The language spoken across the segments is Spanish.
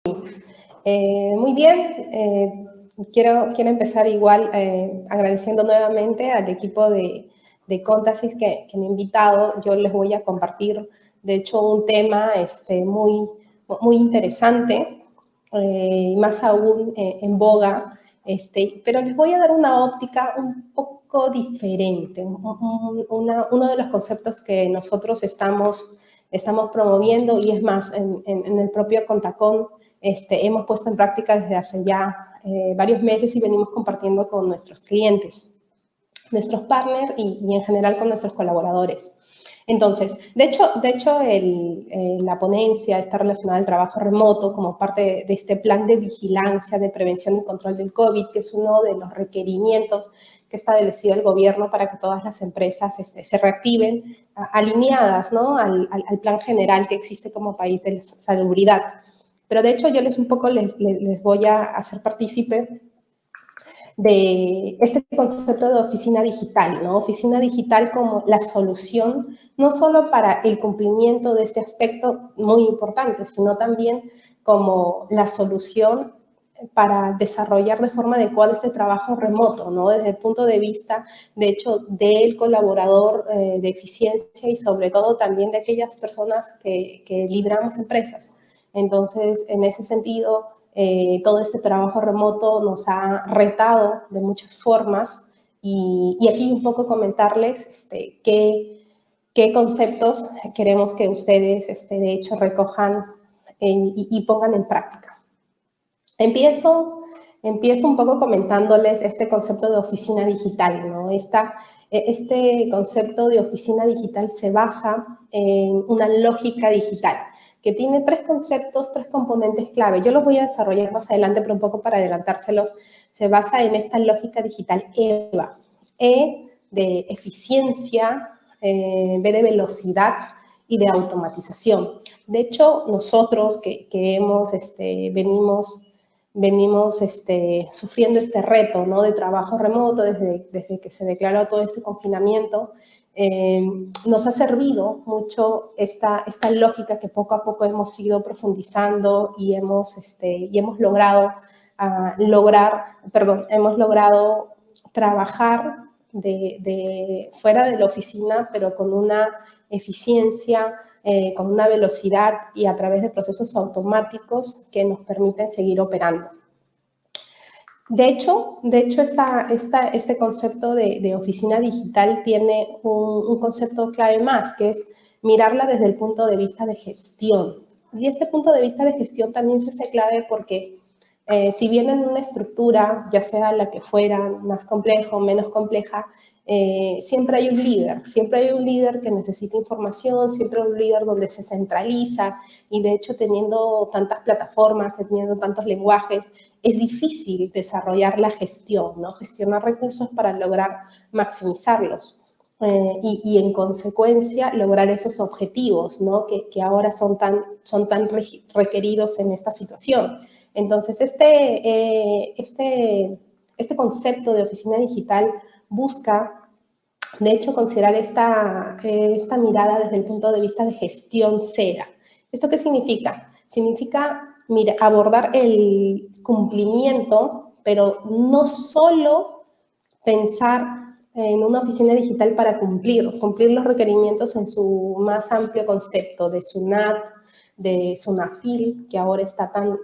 Muy bien, quiero empezar igual agradeciendo nuevamente al equipo de Contasis que me ha invitado. Yo les voy a compartir, de hecho, un tema muy interesante, más aún en boga, pero les voy a dar una óptica un poco diferente, uno de los conceptos que nosotros estamos promoviendo, y es más, en el propio Contacon, hemos puesto en práctica desde hace ya varios meses y venimos compartiendo con nuestros clientes, nuestros partners y en general con nuestros colaboradores. Entonces, de hecho la ponencia está relacionada al trabajo remoto como parte de este plan de vigilancia, de prevención y control del COVID, que es uno de los requerimientos que ha establecido el gobierno para que todas las empresas se reactiven alineadas, ¿no?, al plan general que existe como país de salubridad. Pero de hecho yo les voy a hacer partícipe de este concepto de oficina digital, ¿no? Oficina digital como la solución, no solo para el cumplimiento de este aspecto muy importante, sino también como la solución para desarrollar de forma adecuada este trabajo remoto, ¿no? Desde el punto de vista, de hecho, del colaborador, de eficiencia y sobre todo también de aquellas personas que lideramos empresas. Entonces, en ese sentido, todo este trabajo remoto nos ha retado de muchas formas y aquí un poco comentarles qué conceptos queremos que ustedes, de hecho, recojan y pongan en práctica. Empiezo un poco comentándoles este concepto de oficina digital, ¿no? Este concepto de oficina digital se basa en una lógica digital que tiene tres conceptos, tres componentes clave. Yo los voy a desarrollar más adelante, pero un poco para adelantárselos, se basa en esta lógica digital EVA. E de eficiencia, B de velocidad y de automatización. De hecho, nosotros que venimos sufriendo este reto, ¿no?, de trabajo remoto desde que se declaró todo este confinamiento, nos ha servido mucho esta lógica que poco a poco hemos ido profundizando y hemos logrado trabajar fuera de la oficina, pero con una eficiencia, con una velocidad y a través de procesos automáticos que nos permiten seguir operando. De hecho este concepto de oficina digital tiene un concepto clave más, que es mirarla desde el punto de vista de gestión. Y este punto de vista de gestión también se hace clave porque si bien en una estructura, ya sea la que fuera, más compleja o menos compleja, siempre hay un líder que necesita información, siempre hay un líder donde se centraliza y de hecho teniendo tantas plataformas, teniendo tantos lenguajes, es difícil desarrollar la gestión, ¿no? Gestionar recursos para lograr maximizarlos. Y en consecuencia lograr esos objetivos, ¿no?, que ahora son tan requeridos en esta situación. Entonces, este concepto de oficina digital busca, de hecho, considerar esta mirada desde el punto de vista de gestión SERA. ¿Esto qué significa? Significa abordar el cumplimiento, pero no solo pensar en una oficina digital para cumplir los requerimientos en su más amplio concepto de SUNAT, de SUNAFIL, que ahora está tan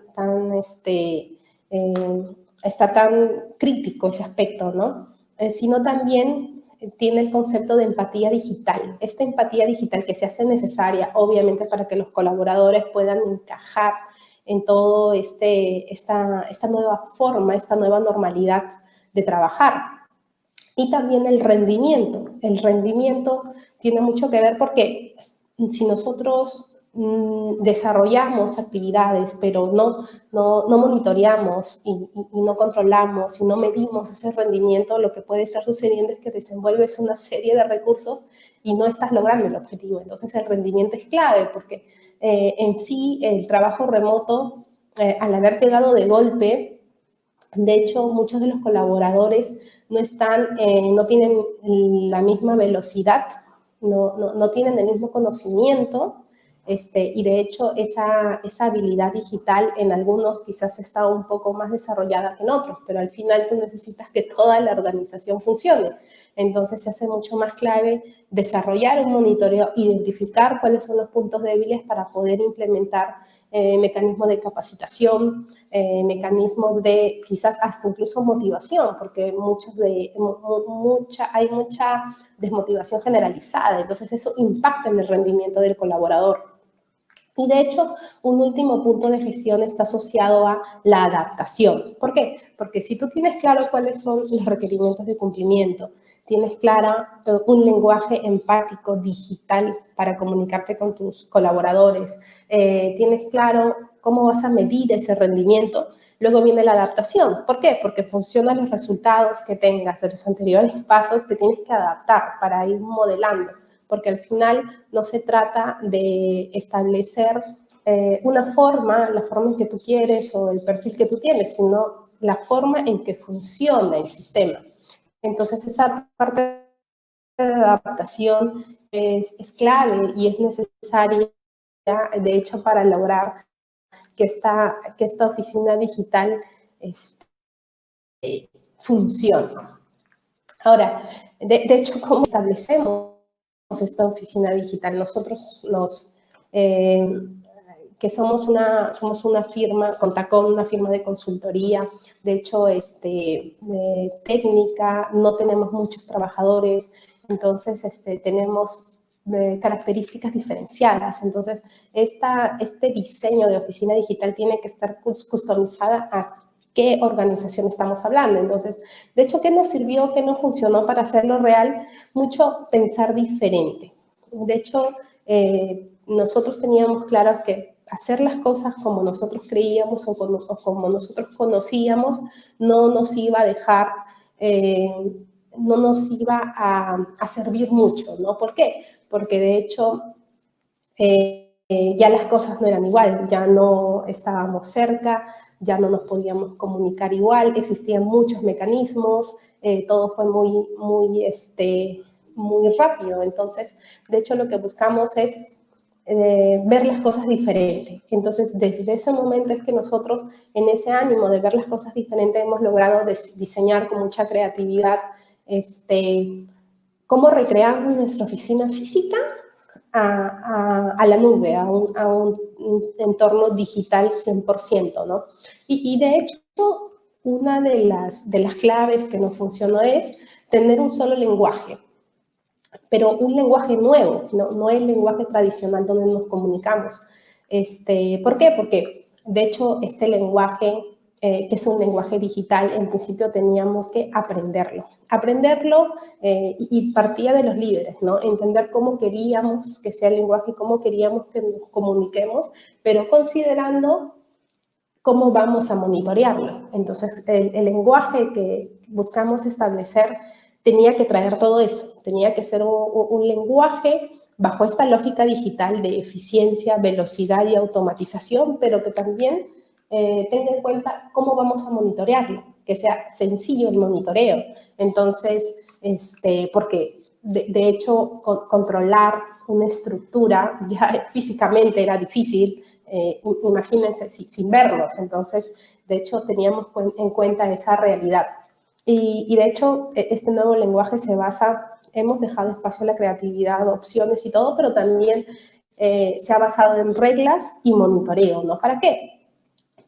crítico ese aspecto, ¿no? Sino también tiene el concepto de empatía digital. Esta empatía digital que se hace necesaria, obviamente, para que los colaboradores puedan encajar en todo esta nueva forma, esta nueva normalidad de trabajar. Y también el rendimiento. El rendimiento tiene mucho que ver porque si nosotros desarrollamos actividades, pero no monitoreamos y no controlamos y no medimos ese rendimiento, lo que puede estar sucediendo es que desenvuelves una serie de recursos y no estás logrando el objetivo. Entonces, el rendimiento es clave porque en sí el trabajo remoto, al haber llegado de golpe, de hecho, muchos de los colaboradores no tienen la misma velocidad, no tienen el mismo conocimiento Y de hecho esa habilidad digital en algunos quizás está un poco más desarrollada que en otros, pero al final tú necesitas que toda la organización funcione. Entonces se hace mucho más clave desarrollar un monitoreo, identificar cuáles son los puntos débiles para poder implementar mecanismos de capacitación, mecanismos de quizás hasta incluso motivación, porque hay mucha desmotivación generalizada, entonces eso impacta en el rendimiento del colaborador. Y de hecho, un último punto de gestión está asociado a la adaptación. ¿Por qué? Porque si tú tienes claro cuáles son los requerimientos de cumplimiento, tienes clara un lenguaje empático digital para comunicarte con tus colaboradores, tienes claro cómo vas a medir ese rendimiento, luego viene la adaptación. ¿Por qué? Porque en función de los resultados que tengas de los anteriores pasos, te tienes que adaptar para ir modelando, porque al final no se trata de establecer una forma, la forma en que tú quieres o el perfil que tú tienes, sino la forma en que funciona el sistema. Entonces, esa parte de adaptación es clave y es necesaria, de hecho, para lograr que esta oficina digital funcione. Ahora, de hecho, ¿cómo establecemos esta oficina digital? Nosotros que somos una firma, Contacom, una firma de consultoría, de hecho, técnica, no tenemos muchos trabajadores, entonces tenemos características diferenciadas. Entonces, este diseño de oficina digital tiene que estar customizada a qué organización estamos hablando. Entonces, de hecho, ¿qué nos sirvió, qué no funcionó para hacerlo real? Mucho pensar diferente. De hecho, nosotros teníamos claro que hacer las cosas como nosotros creíamos o como nosotros conocíamos no nos iba a dejar, no nos iba a servir mucho, ¿no? ¿Por qué? Porque de hecho ya las cosas no eran igual, ya no estábamos cerca, ya no nos podíamos comunicar igual, existían muchos mecanismos, todo fue muy rápido. Entonces, de hecho, lo que buscamos es ver las cosas diferentes. Entonces, desde ese momento es que nosotros, en ese ánimo de ver las cosas diferentes, hemos logrado diseñar con mucha creatividad cómo recrear nuestra oficina física a la nube, a un entorno digital 100%, ¿no? Y de hecho, una de las claves que nos funcionó es tener un solo lenguaje, pero un lenguaje nuevo, no el lenguaje tradicional donde nos comunicamos. ¿Por qué? Porque, de hecho, este lenguaje, que es un lenguaje digital, en principio teníamos que aprenderlo y partía de los líderes, ¿no? Entender cómo queríamos que sea el lenguaje, cómo queríamos que nos comuniquemos, pero considerando cómo vamos a monitorearlo. Entonces, el lenguaje que buscamos establecer tenía que traer todo eso, tenía que ser un lenguaje bajo esta lógica digital de eficiencia, velocidad y automatización, pero que también tenga en cuenta cómo vamos a monitorearlo, que sea sencillo el monitoreo. Entonces, porque de hecho, controlar una estructura ya físicamente era difícil, imagínense sin verlos. Entonces, de hecho, teníamos en cuenta esa realidad. Y de hecho, este nuevo lenguaje se basa, hemos dejado espacio a la creatividad, opciones y todo, pero también se ha basado en reglas y monitoreo, ¿no? ¿Para qué?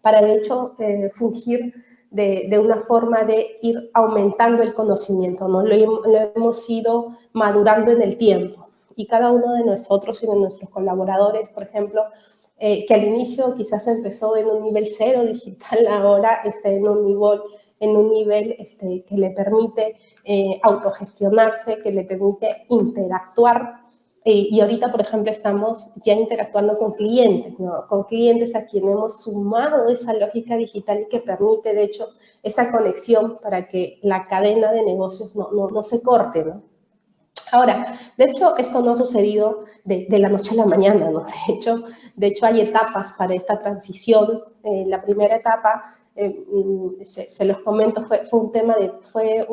Para, de hecho, fungir de una forma de ir aumentando el conocimiento, ¿no? Lo hemos ido madurando en el tiempo. Y cada uno de nosotros y de nuestros colaboradores, por ejemplo, que al inicio quizás empezó en un nivel 0 digital, ahora está en un nivel que le permite autogestionarse, que le permite interactuar. Y ahorita, por ejemplo, estamos ya interactuando con clientes, ¿no? Con clientes a quienes hemos sumado esa lógica digital que permite, de hecho, esa conexión para que la cadena de negocios no se corte, ¿no? Ahora, de hecho, esto no ha sucedido de la noche a la mañana, ¿no? De hecho hay etapas para esta transición. La primera etapa, se los comento, fue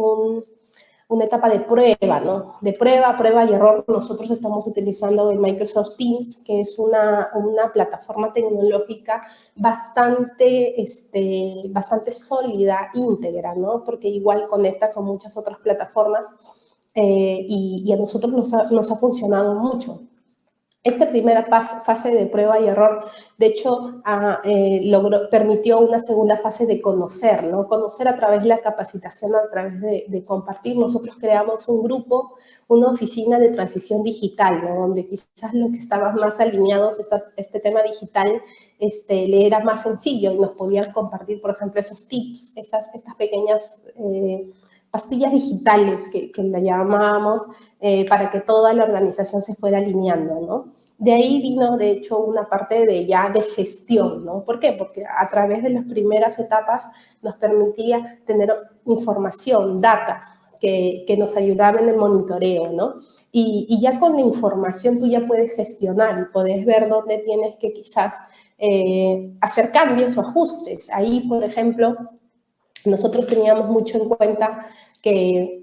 una etapa de prueba, ¿no? De prueba y error. Nosotros estamos utilizando el Microsoft Teams, que es una plataforma tecnológica bastante, bastante sólida, íntegra, ¿no? Porque igual conecta con muchas otras plataformas y a nosotros nos ha funcionado mucho. Esta primera fase de prueba y error, de hecho, permitió una segunda fase de conocer, ¿no? Conocer a través de la capacitación, a través de compartir. Nosotros creamos un grupo, una oficina de transición digital, ¿no? Donde quizás los que estaban más alineados a este tema digital le era más sencillo y nos podían compartir, por ejemplo, esos tips, estas pequeñas pastillas digitales que la llamábamos para que toda la organización se fuera alineando, ¿no? De ahí vino, de hecho, una parte de gestión, ¿no? ¿Por qué? Porque a través de las primeras etapas nos permitía tener información, data, que nos ayudaba en el monitoreo, ¿no? Y ya con la información tú ya puedes gestionar y puedes ver dónde tienes que quizás hacer cambios o ajustes. Ahí, por ejemplo, nosotros teníamos mucho en cuenta que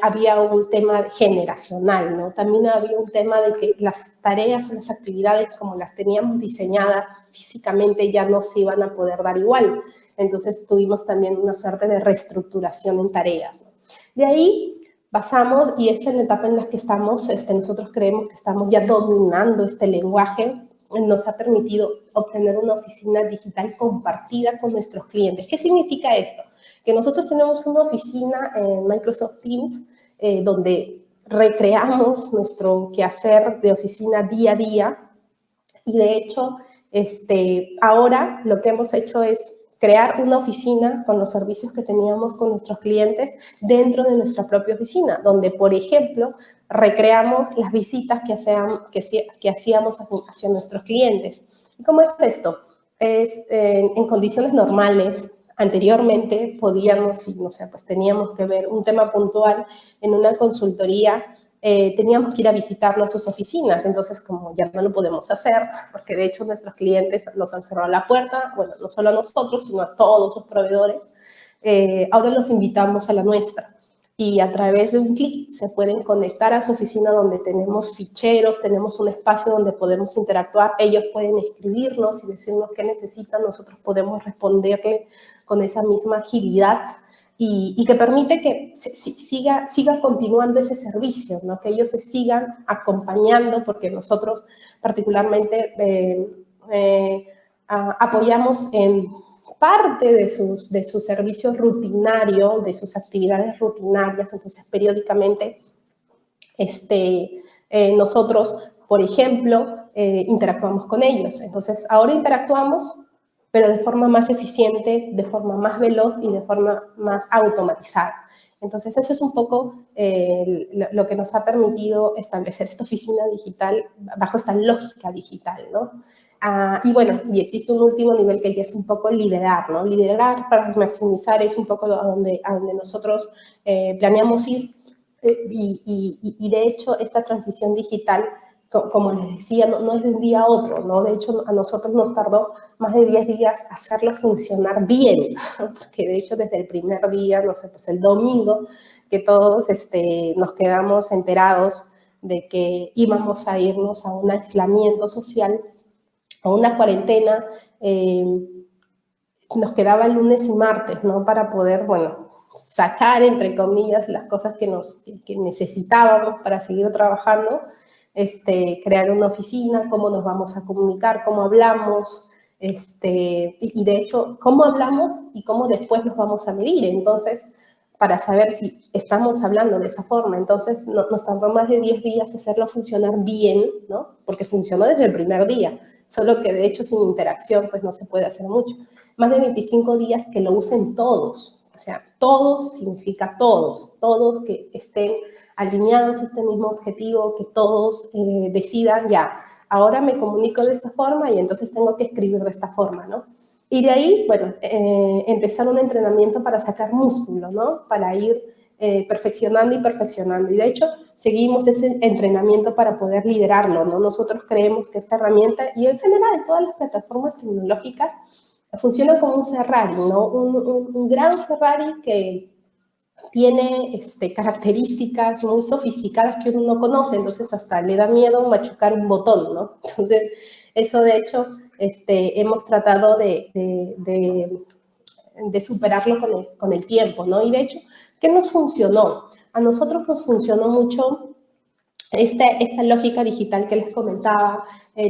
había un tema generacional, ¿no? También había un tema de que las tareas o las actividades como las teníamos diseñadas físicamente ya no se iban a poder dar igual. Entonces tuvimos también una suerte de reestructuración en tareas, ¿no? De ahí pasamos, y esta es la etapa en la que estamos, nosotros creemos que estamos ya dominando este lenguaje, nos ha permitido obtener una oficina digital compartida con nuestros clientes. ¿Qué significa esto? Que nosotros tenemos una oficina en Microsoft Teams donde recreamos nuestro quehacer de oficina día a día y de hecho ahora lo que hemos hecho es crear una oficina con los servicios que teníamos con nuestros clientes dentro de nuestra propia oficina, donde, por ejemplo, recreamos las visitas que hacíamos hacia nuestros clientes. ¿Y cómo es esto? En condiciones normales, anteriormente podíamos, no sé, pues teníamos que ver un tema puntual en una consultoría, teníamos que ir a visitarlo a sus oficinas, entonces como ya no lo podemos hacer, porque de hecho nuestros clientes nos han cerrado la puerta, bueno, no solo a nosotros, sino a todos sus proveedores, ahora los invitamos a la nuestra. Y a través de un clic se pueden conectar a su oficina donde tenemos ficheros, tenemos un espacio donde podemos interactuar, ellos pueden escribirnos y decirnos qué necesitan, nosotros podemos responderle con esa misma agilidad y que permite que siga continuando ese servicio, ¿no? Que ellos se sigan acompañando, porque nosotros particularmente apoyamos en parte de su servicio rutinario, de sus actividades rutinarias, entonces periódicamente nosotros, por ejemplo, interactuamos con ellos. Entonces, ahora interactuamos, pero de forma más eficiente, de forma más veloz y de forma más automatizada. Entonces, eso es un poco lo que nos ha permitido establecer esta oficina digital bajo esta lógica digital, ¿no? Y bueno, y existe un último nivel que ya es un poco liderar, ¿no? Liderar para maximizar es un poco a donde nosotros planeamos ir. Y de hecho, esta transición digital, como les decía, no es de un día a otro, ¿no? De hecho, a nosotros nos tardó más de 10 días hacerlo funcionar bien, porque de hecho desde el primer día, no sé, pues el domingo, que todos nos quedamos enterados de que íbamos a irnos a un aislamiento social, a una cuarentena, nos quedaba el lunes y martes, ¿no? Para poder, bueno, sacar, entre comillas, las cosas que necesitábamos para seguir trabajando, crear una oficina, cómo nos vamos a comunicar, cómo hablamos, y de hecho, cómo hablamos y cómo después nos vamos a medir. Entonces, para saber si estamos hablando de esa forma. Entonces, nos tardó más de 10 días hacerlo funcionar bien, ¿no? Porque funcionó desde el primer día, solo que de hecho sin interacción, pues no se puede hacer mucho. Más de 25 días que lo usen todos, o sea, todos significa todos que estén alineados a este mismo objetivo, que todos decidan ya, ahora me comunico de esta forma y entonces tengo que escribir de esta forma, ¿no? Y de ahí, bueno, empezar un entrenamiento para sacar músculo, ¿no? Para ir perfeccionando y perfeccionando. Y de hecho, seguimos ese entrenamiento para poder liderarlo, ¿no? Nosotros creemos que esta herramienta, y en general todas las plataformas tecnológicas, funcionan como un Ferrari, ¿no? Un gran Ferrari que tiene características muy sofisticadas que uno no conoce, entonces hasta le da miedo machucar un botón, ¿no? Entonces, eso de hecho hemos tratado de superarlo con el tiempo, ¿no? Y de hecho, ¿qué nos funcionó? A nosotros nos funcionó mucho esta lógica digital que les comentaba,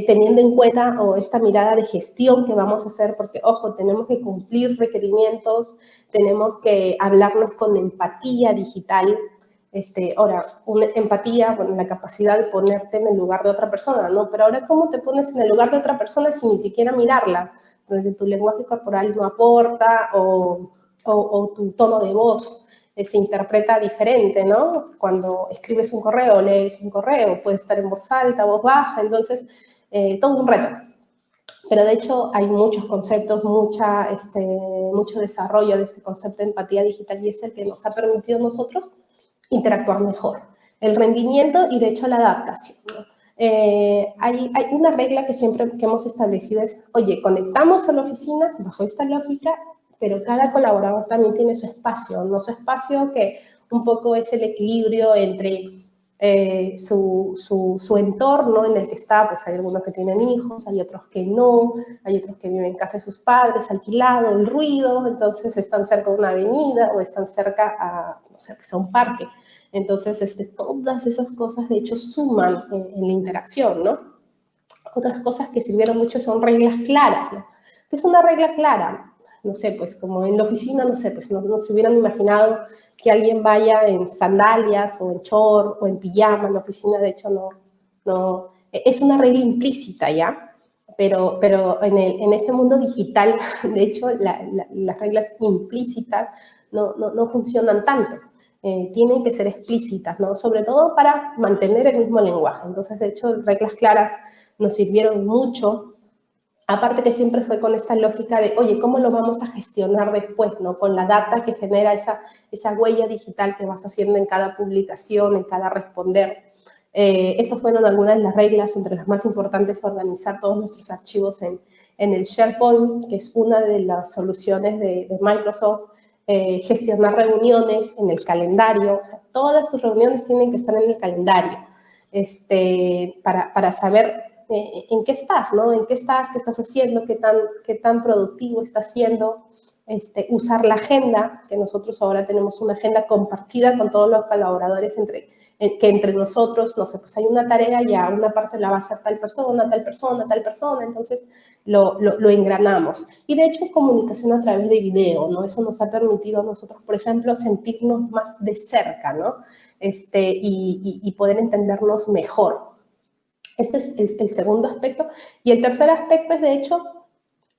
teniendo en cuenta esta mirada de gestión que vamos a hacer, porque, ojo, tenemos que cumplir requerimientos, tenemos que hablarnos con empatía digital. Ahora, una empatía, bueno, la capacidad de ponerte en el lugar de otra persona, ¿no? Pero ahora, ¿cómo te pones en el lugar de otra persona sin ni siquiera mirarla? Donde tu lenguaje corporal no aporta o tu tono de voz se interpreta diferente, ¿no? Cuando escribes un correo, lees un correo, puede estar en voz alta, voz baja, entonces, todo un reto. Pero de hecho hay muchos conceptos, mucho desarrollo de este concepto de empatía digital y es el que nos ha permitido a nosotros interactuar mejor. El rendimiento y de hecho la adaptación, ¿no? Hay una regla que siempre que hemos establecido es, oye, conectamos a la oficina bajo esta lógica, pero cada colaborador también tiene su espacio, ¿no? Su espacio que un poco es el equilibrio entre su entorno en el que está, pues hay algunos que tienen hijos, hay otros que no, hay otros que viven en casa de sus padres, alquilado, el ruido, entonces están cerca de una avenida o están cerca a, no sé, pues a un parque. Entonces, todas esas cosas, de hecho, suman en la interacción, ¿no? Otras cosas que sirvieron mucho son reglas claras, ¿no? ¿Qué es una regla clara? No sé, pues como en la oficina, no sé, pues no se hubieran imaginado que alguien vaya en sandalias o en short o en pijama en la oficina, de hecho no, es una regla implícita, ¿ya? Pero en este mundo digital, de hecho, las reglas implícitas no funcionan tanto. Tienen que ser explícitas, ¿no? Sobre todo para mantener el mismo lenguaje. Entonces, de hecho, reglas claras nos sirvieron mucho. Aparte que siempre fue con esta lógica de, oye, ¿cómo lo vamos a gestionar después, no? Con la data que genera esa huella digital que vas haciendo en cada publicación, en cada responder. Estas fueron algunas de las reglas, entre las más importantes, organizar todos nuestros archivos en el SharePoint, que es una de las soluciones de Microsoft, gestionar reuniones en el calendario, o sea, todas tus reuniones tienen que estar en el calendario, para saber en qué estás, ¿no? En qué estás, qué estás haciendo, qué tan productivo estás siendo. Usar la agenda, que nosotros ahora tenemos una agenda compartida con todos los colaboradores que entre nosotros, no sé, pues hay una tarea, ya una parte la va a hacer tal persona, entonces lo engranamos. Y de hecho, comunicación a través de video, ¿no? Eso nos ha permitido a nosotros, por ejemplo, sentirnos más de cerca, ¿no? Y poder entendernos mejor. Este es el segundo aspecto. Y el tercer aspecto es, de hecho,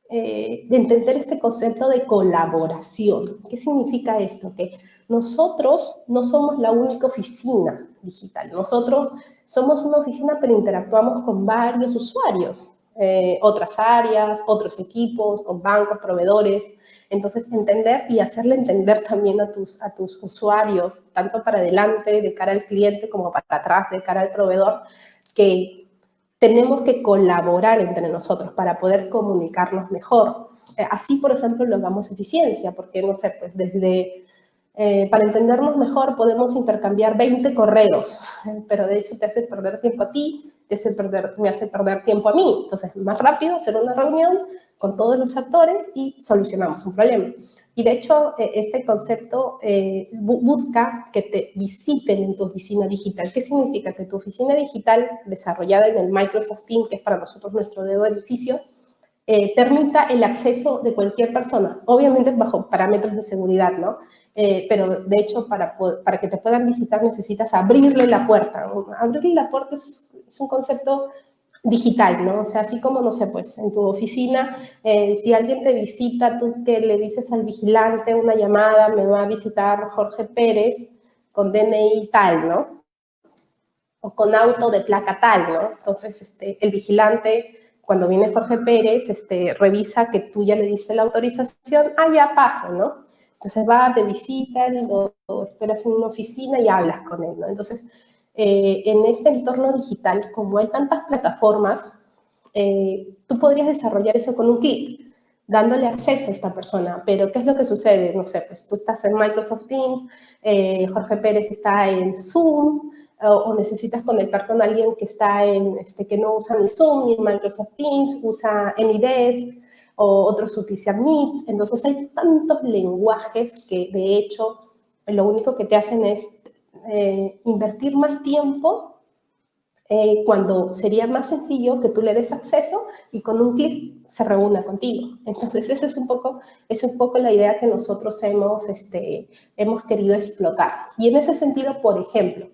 de entender este concepto de colaboración. ¿Qué significa esto? Que nosotros no somos la única oficina digital. Nosotros somos una oficina, pero interactuamos con varios usuarios, otras áreas, otros equipos, con bancos, proveedores. Entonces, entender y hacerle entender también a tus usuarios, tanto para adelante, de cara al cliente, como para atrás, de cara al proveedor, que tenemos que colaborar entre nosotros para poder comunicarnos mejor. Así, por ejemplo, logramos eficiencia, porque, no sé, pues para entendernos mejor podemos intercambiar 20 correos, pero de hecho te hace perder tiempo a ti, me hace perder tiempo a mí. Entonces, más rápido hacer una reunión con todos los actores y solucionamos un problema. Y de hecho, este concepto busca que te visiten en tu oficina digital. ¿Qué significa? Que tu oficina digital, desarrollada en el Microsoft Teams, que es para nosotros nuestro dedo edificio, permita el acceso de cualquier persona, obviamente bajo parámetros de seguridad, ¿no? Pero de hecho, para que te puedan visitar necesitas abrirle la puerta. Abrirle la puerta es un concepto digital, ¿no? O sea, así como, no sé, pues en tu oficina, si alguien te visita, tú que le dices al vigilante una llamada, me va a visitar Jorge Pérez con DNI tal, ¿no? O con auto de placa tal, ¿no? Entonces, el vigilante, cuando viene Jorge Pérez, revisa que tú ya le diste la autorización, ya pasa, ¿no? Entonces va, te visita, lo esperas en una oficina y hablas con él, ¿no? Entonces, en este entorno digital, como hay tantas plataformas, tú podrías desarrollar eso con un clic. dándole acceso a esta persona. Pero, ¿qué es lo que sucede? No sé, pues tú estás en Microsoft Teams, Jorge Pérez está en Zoom, o necesitas conectar con alguien que está que no usa ni Zoom ni Microsoft Teams, usa AnyDesk, o otros utilizan Meet. Entonces hay tantos lenguajes que de hecho lo único que te hacen es invertir más tiempo cuando sería más sencillo que tú le des acceso y con un clic se reúna contigo. Entonces, esa es un poco la idea que nosotros hemos querido explotar. Y en ese sentido, por ejemplo,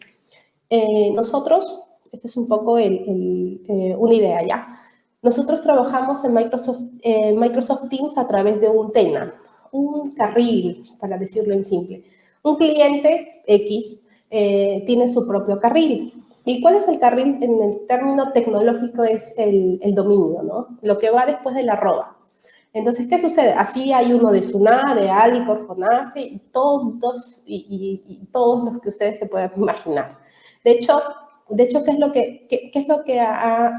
nosotros, esta es un poco una idea ya, nosotros trabajamos en Microsoft Teams a través de un TENA, un carril, para decirlo en simple. Un cliente X tiene su propio carril. ¿Y cuál es el carril? En el término tecnológico es el dominio, ¿no? Lo que va después del arroba. Entonces, ¿qué sucede? Así hay uno de SUNA, de Alicor, Fonafe, y todos los que ustedes se puedan imaginar. De hecho, ¿qué es lo que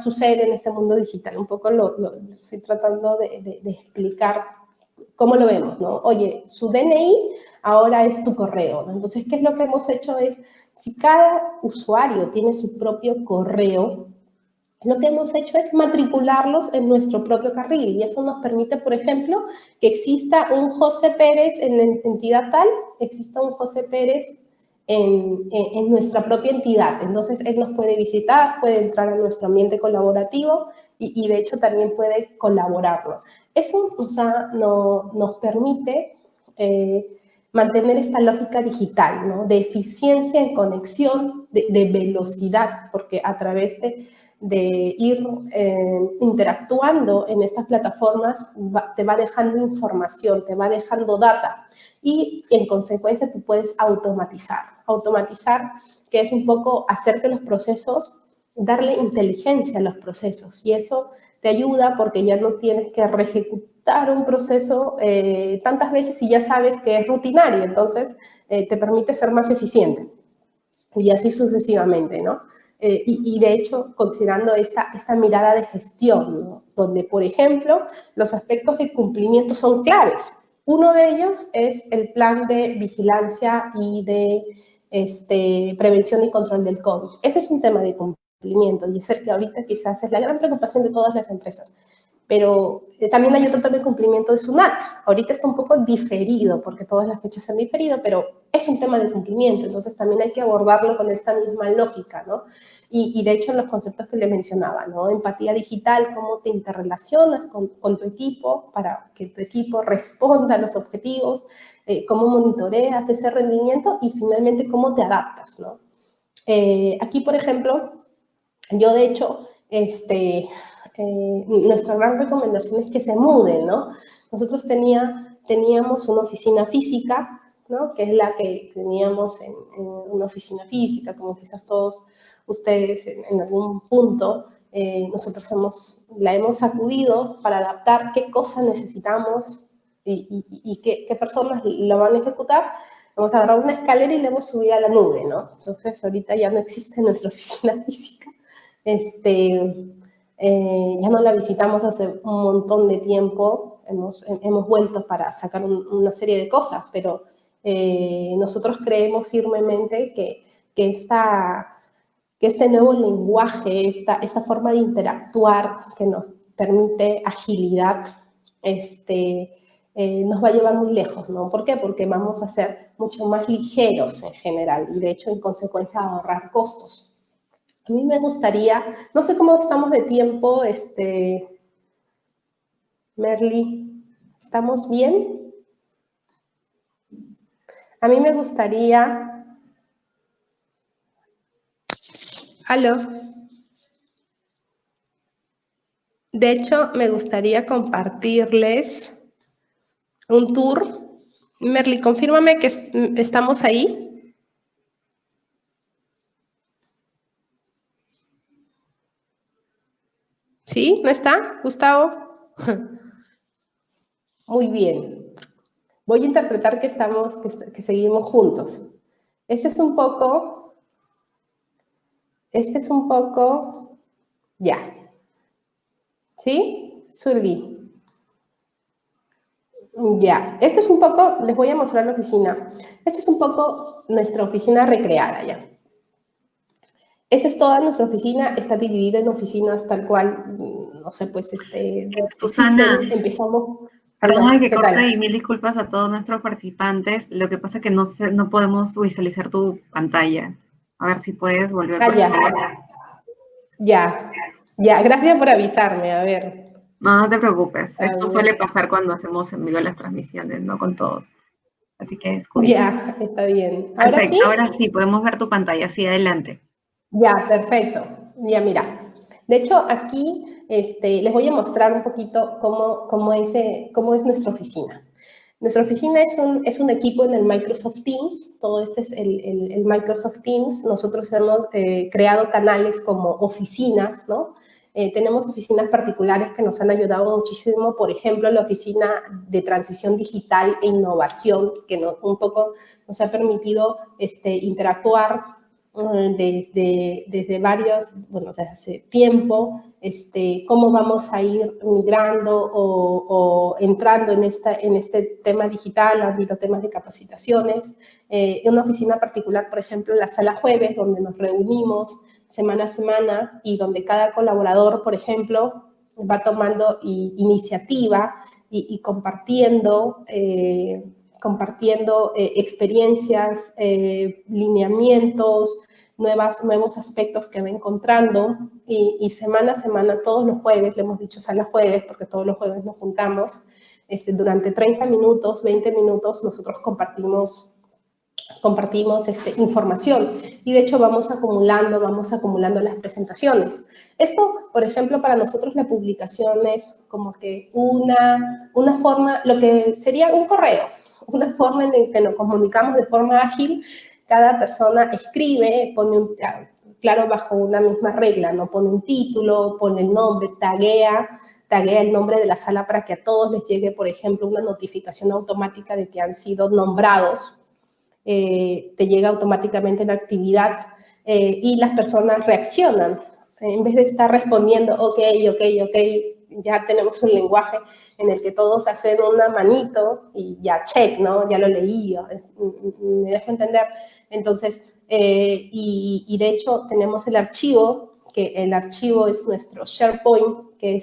sucede en este mundo digital? Un poco lo estoy tratando de explicar cómo lo vemos, ¿no? Oye, su DNI ahora es tu correo, ¿no? Entonces, ¿qué es lo que hemos hecho? Es, si cada usuario tiene su propio correo, lo que hemos hecho es matricularlos en nuestro propio carril y eso nos permite, por ejemplo, que exista un José Pérez en la entidad tal, exista un José Pérez en nuestra propia entidad. Entonces, él nos puede visitar, puede entrar a nuestro ambiente colaborativo y de hecho también puede colaborarlo. Eso, o sea, nos permite mantener esta lógica digital, ¿no? De eficiencia en conexión, de velocidad, porque a través de ir interactuando en estas plataformas te va dejando información, te va dejando data y en consecuencia tú puedes automatizar. Automatizar, que es un poco hacer que los procesos, darle inteligencia a los procesos y eso te ayuda porque ya no tienes que reejecutar un proceso tantas veces y ya sabes que es rutinario, entonces te permite ser más eficiente y así sucesivamente, ¿no? Y de hecho, considerando esta mirada de gestión, ¿no? Donde, por ejemplo, los aspectos de cumplimiento son claves. Uno de ellos es el plan de vigilancia y de prevención y control del COVID. Ese es un tema de cumplimiento y es el que ahorita quizás es la gran preocupación de todas las empresas. Pero también hay otro tema de cumplimiento de SUNAT. Ahorita está un poco diferido, porque todas las fechas se han diferido, pero es un tema de cumplimiento, entonces también hay que abordarlo con esta misma lógica, ¿no? Y de hecho, los conceptos que le mencionaba, ¿no? Empatía digital, cómo te interrelacionas con tu equipo para que tu equipo responda a los objetivos, cómo monitoreas ese rendimiento y finalmente cómo te adaptas, ¿no? Aquí, por ejemplo, yo de hecho, nuestra gran recomendación es que se muden, ¿no? Nosotros teníamos una oficina física, ¿no? Que es la que teníamos en una oficina física, como quizás todos ustedes en algún punto. Nosotros la hemos sacudido para adaptar qué cosas necesitamos y qué personas la van a ejecutar. Hemos agarrado una escalera y la hemos subido a la nube, ¿no? Entonces, ahorita ya no existe nuestra oficina física. Ya no la visitamos hace un montón de tiempo, hemos vuelto para sacar una serie de cosas, pero nosotros creemos firmemente que este nuevo lenguaje, esta forma de interactuar que nos permite agilidad, nos va a llevar muy lejos, ¿no? ¿Por qué? Porque vamos a ser mucho más ligeros en general y de hecho en consecuencia ahorrar costos. A mí me gustaría, no sé cómo estamos de tiempo, Merly, ¿estamos bien? A mí me gustaría, aló, de hecho me gustaría compartirles un tour. Merly, confírmame que estamos ahí. ¿Sí? ¿No está, Gustavo? Muy bien. Voy a interpretar que seguimos juntos. Este es un poco, ya. ¿Sí? Zully. Ya, esto es un poco, les voy a mostrar la oficina. Esto es un poco nuestra oficina recreada ya. Esa es toda nuestra oficina, está dividida en oficinas tal cual, no sé, pues Susana, existen, empezamos, perdona aló, que ¿qué corte y tal? mil disculpas a todos nuestros participantes. Lo que pasa es que no podemos visualizar tu pantalla. A ver si puedes volver, Ah, por ya, favor. ya, gracias por avisarme, a ver, No, no te preocupes. a Esto ver, suele pasar cuando hacemos en vivo las transmisiones, no con todos. Así que descuida. ya, está bien. ¿Ahora Perfecto. sí? Ahora sí, podemos ver tu pantalla. Sí, adelante. Ya, perfecto. Ya, mira. De hecho, aquí les voy a mostrar un poquito cómo es nuestra oficina. Nuestra oficina es un equipo en el Microsoft Teams. Todo este es el Microsoft Teams. Nosotros hemos creado canales como oficinas, ¿no? Tenemos oficinas particulares que nos han ayudado muchísimo. Por ejemplo, la oficina de transición digital e innovación, que un poco nos ha permitido interactuar desde varios, bueno, desde hace tiempo, cómo vamos a ir migrando o entrando en este tema digital. Ha habido temas de capacitaciones. En una oficina particular, por ejemplo, la sala jueves, donde nos reunimos semana a semana y donde cada colaborador, por ejemplo, va tomando iniciativa y compartiendo experiencias, lineamientos, nuevos aspectos que va encontrando y semana a semana, todos los jueves, le hemos dicho sala jueves, porque todos los jueves nos juntamos, durante 30 minutos, 20 minutos, nosotros compartimos información y de hecho vamos acumulando las presentaciones. Esto, por ejemplo, para nosotros la publicación es como que una forma, lo que sería un correo, una forma en la que nos comunicamos de forma ágil. Cada persona escribe, claro, bajo una misma regla, ¿no? Pone un título, pone el nombre, taguea el nombre de la sala para que a todos les llegue, por ejemplo, una notificación automática de que han sido nombrados. Te llega automáticamente la actividad y las personas reaccionan. En vez de estar respondiendo, ok, ya tenemos un lenguaje en el que todos hacen una manito y ya check, ¿no? Ya lo leí, me dejo entender. Entonces, de hecho tenemos el archivo, que el archivo es nuestro SharePoint, que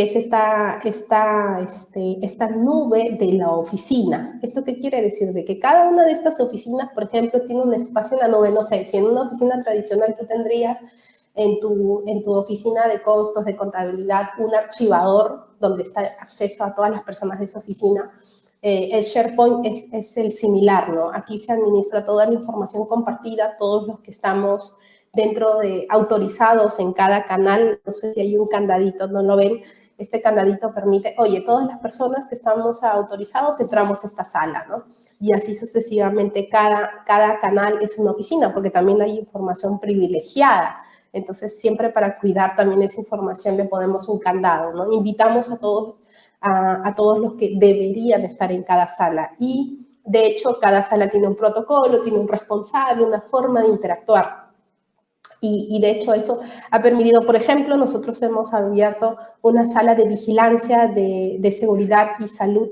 es esta nube de la oficina. ¿Esto qué quiere decir? De que cada una de estas oficinas, por ejemplo, tiene un espacio en la nube. No sé, si en una oficina tradicional tú tendrías en tu oficina de costos, de contabilidad, un archivador donde está acceso a todas las personas de esa oficina. El SharePoint es el similar, ¿no? Aquí se administra toda la información compartida, todos los que estamos dentro de autorizados en cada canal. No sé si hay un candadito, no lo ven. Este candadito permite, oye, todas las personas que estamos autorizados entramos a esta sala, ¿no? Y así sucesivamente, cada canal es una oficina, porque también hay información privilegiada. Entonces, siempre para cuidar también esa información le ponemos un candado, ¿no? Invitamos a todos los que deberían estar en cada sala. Y, de hecho, cada sala tiene un protocolo, tiene un responsable, una forma de interactuar. De hecho eso ha permitido, por ejemplo, nosotros hemos abierto una sala de vigilancia de seguridad y salud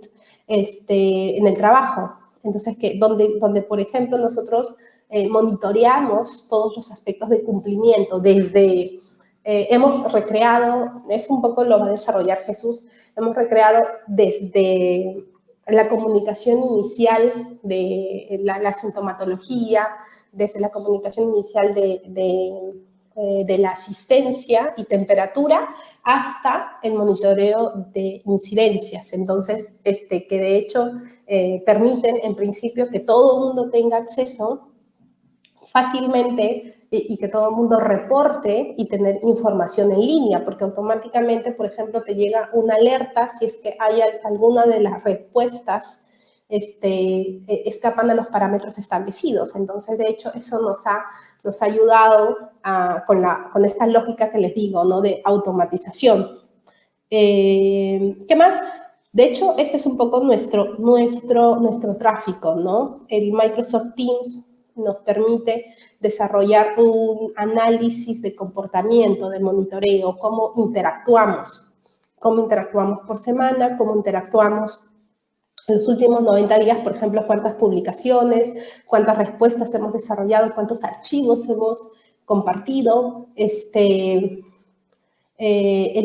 en el trabajo. Entonces, donde por ejemplo, nosotros monitoreamos todos los aspectos de cumplimiento. Hemos recreado, es un poco lo va a desarrollar Jesús, hemos recreado desde la comunicación inicial de la sintomatología, desde la comunicación inicial de la asistencia y temperatura hasta el monitoreo de incidencias. Entonces, que de hecho permiten en principio que todo el mundo tenga acceso fácilmente y que todo el mundo reporte y tener información en línea, porque automáticamente, por ejemplo, te llega una alerta si es que hay alguna de las respuestas escapan a los parámetros establecidos. Entonces, de hecho, eso nos ha ayudado con esta lógica que les digo, ¿no? De automatización. ¿Qué más? De hecho, este es un poco nuestro tráfico, ¿no? El Microsoft Teams nos permite desarrollar un análisis de comportamiento, de monitoreo, cómo interactuamos. cómo interactuamos por semana, cómo interactuamos en los últimos 90 días, por ejemplo, cuántas publicaciones, cuántas respuestas hemos desarrollado, cuántos archivos hemos compartido, el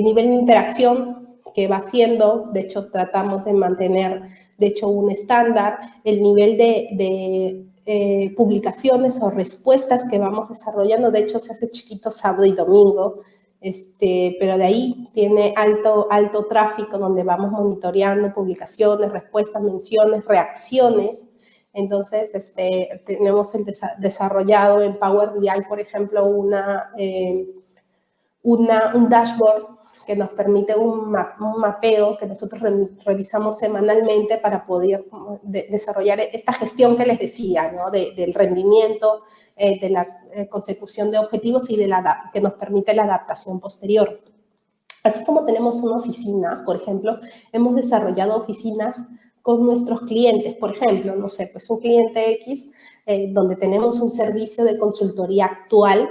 nivel de interacción que va haciendo. De hecho, tratamos de mantener, de hecho, un estándar, el nivel de publicaciones o respuestas que vamos desarrollando. De hecho, se hace chiquito sábado y domingo, pero de ahí tiene alto tráfico, donde vamos monitoreando publicaciones, respuestas, menciones, reacciones. Entonces, tenemos desarrollado en Power BI, por ejemplo, un dashboard que nos permite un mapeo que nosotros revisamos semanalmente para poder desarrollar esta gestión que les decía, ¿no? Del rendimiento, de la consecución de objetivos y que nos permite la adaptación posterior. Así como tenemos una oficina, por ejemplo, hemos desarrollado oficinas con nuestros clientes. Por ejemplo, no sé, pues un cliente X, donde tenemos un servicio de consultoría actual,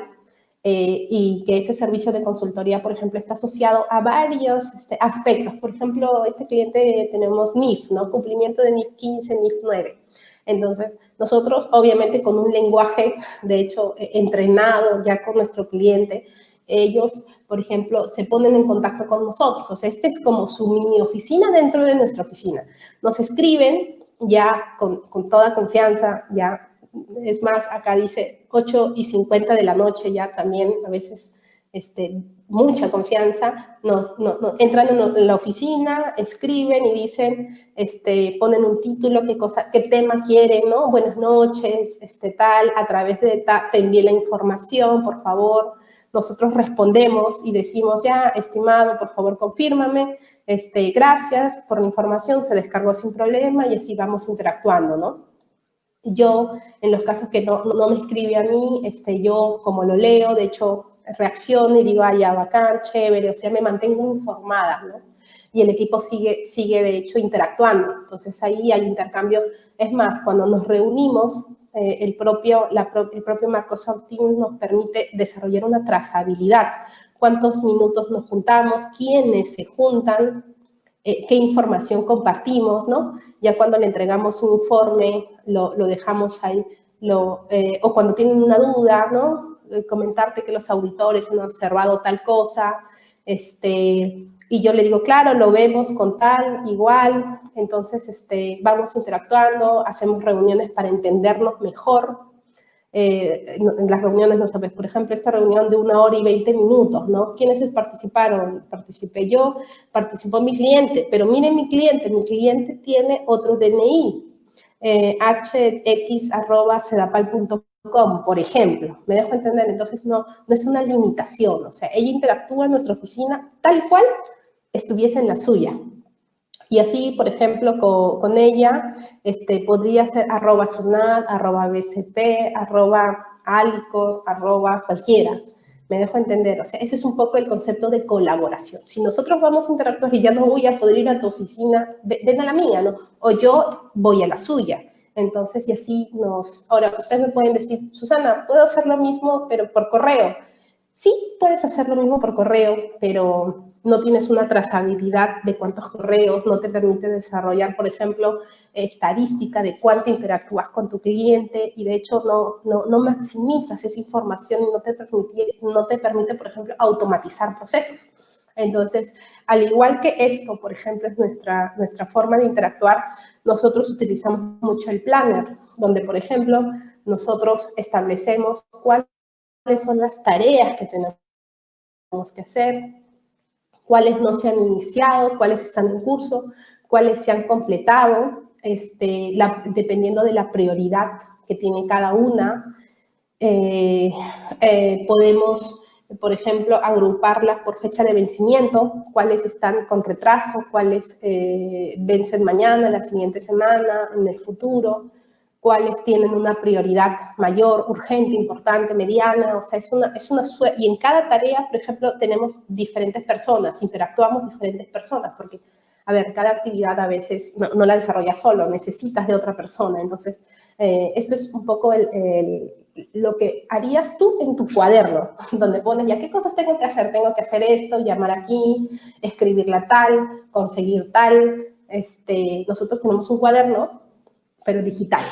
y que ese servicio de consultoría, por ejemplo, está asociado a varios aspectos. Por ejemplo, este cliente tenemos NIF, ¿no? Cumplimiento de NIF 15, NIF 9. Entonces, nosotros, obviamente, con un lenguaje, de hecho, entrenado ya con nuestro cliente, ellos, por ejemplo, se ponen en contacto con nosotros. O sea, este es como su mini oficina dentro de nuestra oficina. Nos escriben ya con toda confianza, ya. Es más, acá dice 8:50 de la noche, ya también a veces mucha confianza, entran en la oficina, escriben y dicen, ponen un título, qué tema quieren, ¿no? Buenas noches, tal, a través de te envié la información, por favor. Nosotros respondemos y decimos, ya, estimado, por favor, confírmame, gracias por la información, se descargó sin problema, y así vamos interactuando, ¿no? Yo, en los casos que no me escribe a mí, yo como lo leo, de hecho, reacciono y digo, ya, bacán, chévere, o sea, me mantengo informada, ¿no? Y el equipo sigue de hecho, interactuando. Entonces, ahí hay intercambio. Es más, cuando nos reunimos, el propio Microsoft Teams nos permite desarrollar una trazabilidad. ¿Cuántos minutos nos juntamos? ¿Quiénes se juntan? Qué información compartimos, ¿no? Ya cuando le entregamos un informe, lo dejamos ahí, o cuando tienen una duda, ¿no? Comentarte que los auditores han observado tal cosa, y yo le digo, claro, lo vemos con tal, igual, entonces vamos interactuando, hacemos reuniones para entendernos mejor. En las reuniones, no sabes, por ejemplo, esta reunión de 1 hora y 20 minutos, ¿no? ¿Quiénes participaron? Participé yo, participó mi cliente, pero miren mi cliente tiene otro DNI, hx@sedapal.com, por ejemplo, ¿me dejo entender? Entonces, no es una limitación, o sea, ella interactúa en nuestra oficina tal cual estuviese en la suya. Y así, por ejemplo, con ella, podría ser @sunat, @bcp, @alicor, @cualquiera. Me dejo entender. O sea, ese es un poco el concepto de colaboración. Si nosotros vamos a interactuar y ya no voy a poder ir a tu oficina, ven a la mía, ¿no? O yo voy a la suya. Entonces, y así Ahora, ustedes me pueden decir, Susana, ¿puedo hacer lo mismo, pero por correo? Sí, puedes hacer lo mismo por correo, pero no tienes una trazabilidad de cuántos correos, no te permite desarrollar, por ejemplo, estadística de cuánto interactúas con tu cliente, y de hecho no maximizas esa información y no te permite, por ejemplo, automatizar procesos. Entonces, al igual que esto, por ejemplo, es nuestra forma de interactuar, nosotros utilizamos mucho el planner, donde, por ejemplo, nosotros establecemos cuáles son las tareas que tenemos que hacer, cuáles no se han iniciado, cuáles están en curso, cuáles se han completado, dependiendo de la prioridad que tiene cada una. Podemos, por ejemplo, agruparlas por fecha de vencimiento, cuáles están con retraso, cuáles vencen mañana, la siguiente semana, en el futuro, cuáles tienen una prioridad mayor, urgente, importante, mediana. O sea, y en cada tarea, por ejemplo, tenemos diferentes personas, interactuamos diferentes personas, porque, a ver, cada actividad a veces no la desarrollas solo, necesitas de otra persona. Entonces, esto es un poco lo que harías tú en tu cuaderno, donde pones ya qué cosas tengo que hacer esto, llamar aquí, escribirla tal, conseguir tal. Nosotros tenemos un cuaderno, pero digital.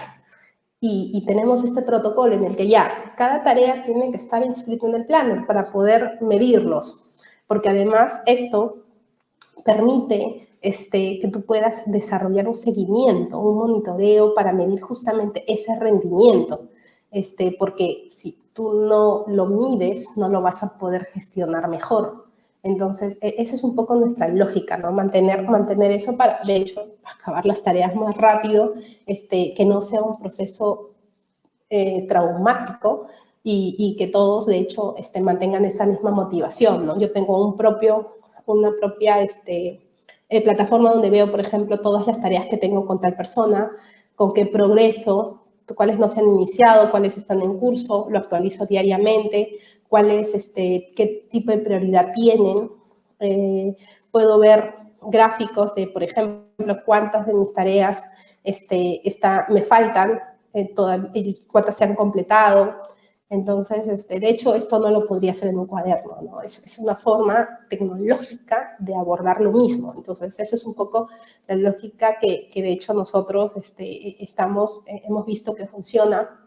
Y tenemos este protocolo en el que ya cada tarea tiene que estar inscrita en el planner para poder medirnos, porque además esto permite que tú puedas desarrollar un seguimiento, un monitoreo para medir justamente ese rendimiento, porque si tú no lo mides, no lo vas a poder gestionar mejor. Entonces, esa es un poco nuestra lógica, ¿no? Mantener eso para, de hecho, acabar las tareas más rápido, que no sea un proceso traumático y que todos, de hecho, mantengan esa misma motivación, ¿no? Yo tengo una propia plataforma donde veo, por ejemplo, todas las tareas que tengo con tal persona, con qué progreso, cuáles no se han iniciado, cuáles están en curso, lo actualizo diariamente, qué tipo de prioridad tienen. Puedo ver gráficos de, por ejemplo, cuántas de mis tareas me faltan, cuántas se han completado. Entonces, de hecho, esto no lo podría hacer en un cuaderno, ¿no? Es una forma tecnológica de abordar lo mismo. Entonces, esa es un poco la lógica que de hecho nosotros hemos visto que funciona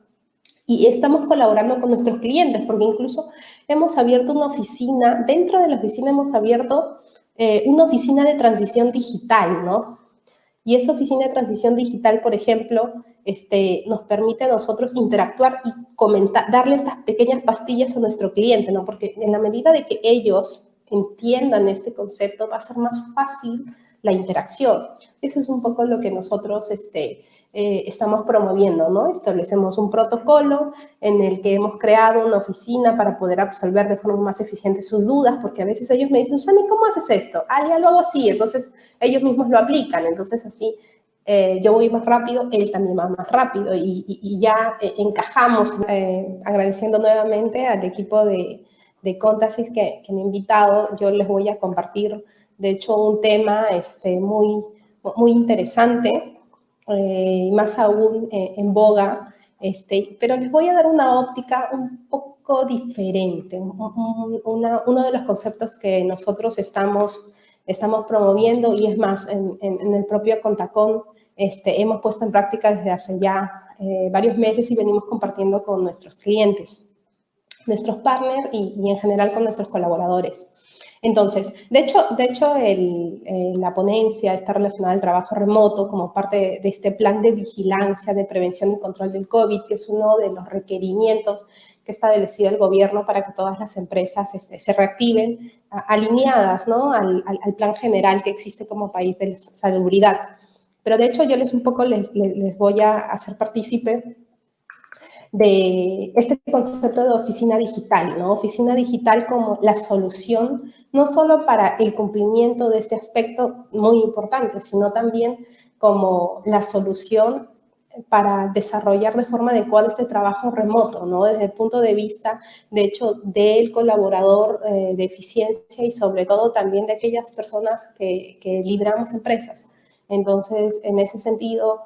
y estamos colaborando con nuestros clientes, porque incluso hemos abierto una oficina, dentro de la oficina hemos abierto una oficina de transición digital, ¿no? Y esa oficina de transición digital, por ejemplo, nos permite a nosotros interactuar y comentar, darle estas pequeñas pastillas a nuestro cliente, ¿no? Porque en la medida de que ellos entiendan este concepto, va a ser más fácil la interacción. Eso es un poco lo que nosotros estamos promoviendo, ¿no? Establecemos un protocolo en el que hemos creado una oficina para poder absolver de forma más eficiente sus dudas, porque a veces ellos me dicen, Susana, ¿cómo haces esto? Ah, ya lo hago así. Entonces, ellos mismos lo aplican. Entonces, así, yo voy más rápido, él también va más rápido y ya encajamos. Agradeciendo nuevamente al equipo de Contasis que me ha invitado, yo les voy a compartir, de hecho, un tema muy, muy interesante, más aún en boga, pero les voy a dar una óptica un poco diferente, uno de los conceptos que nosotros estamos promoviendo, y es más, en el propio Contacon hemos puesto en práctica desde hace ya varios meses y venimos compartiendo con nuestros clientes, nuestros partners y en general con nuestros colaboradores. Entonces, de hecho la ponencia está relacionada al trabajo remoto como parte de este plan de vigilancia, de prevención y control del COVID, que es uno de los requerimientos que ha establecido el gobierno para que todas las empresas se reactiven alineadas, ¿no? al plan general que existe como país de salubridad. Pero de hecho yo les voy a hacer partícipe de este concepto de oficina digital, ¿no? Oficina digital como la solución, no solo para el cumplimiento de este aspecto muy importante, sino también como la solución para desarrollar de forma adecuada este trabajo remoto, ¿no? Desde el punto de vista, de hecho, del colaborador de eficiencia y sobre todo también de aquellas personas que lideramos empresas. Entonces, en ese sentido,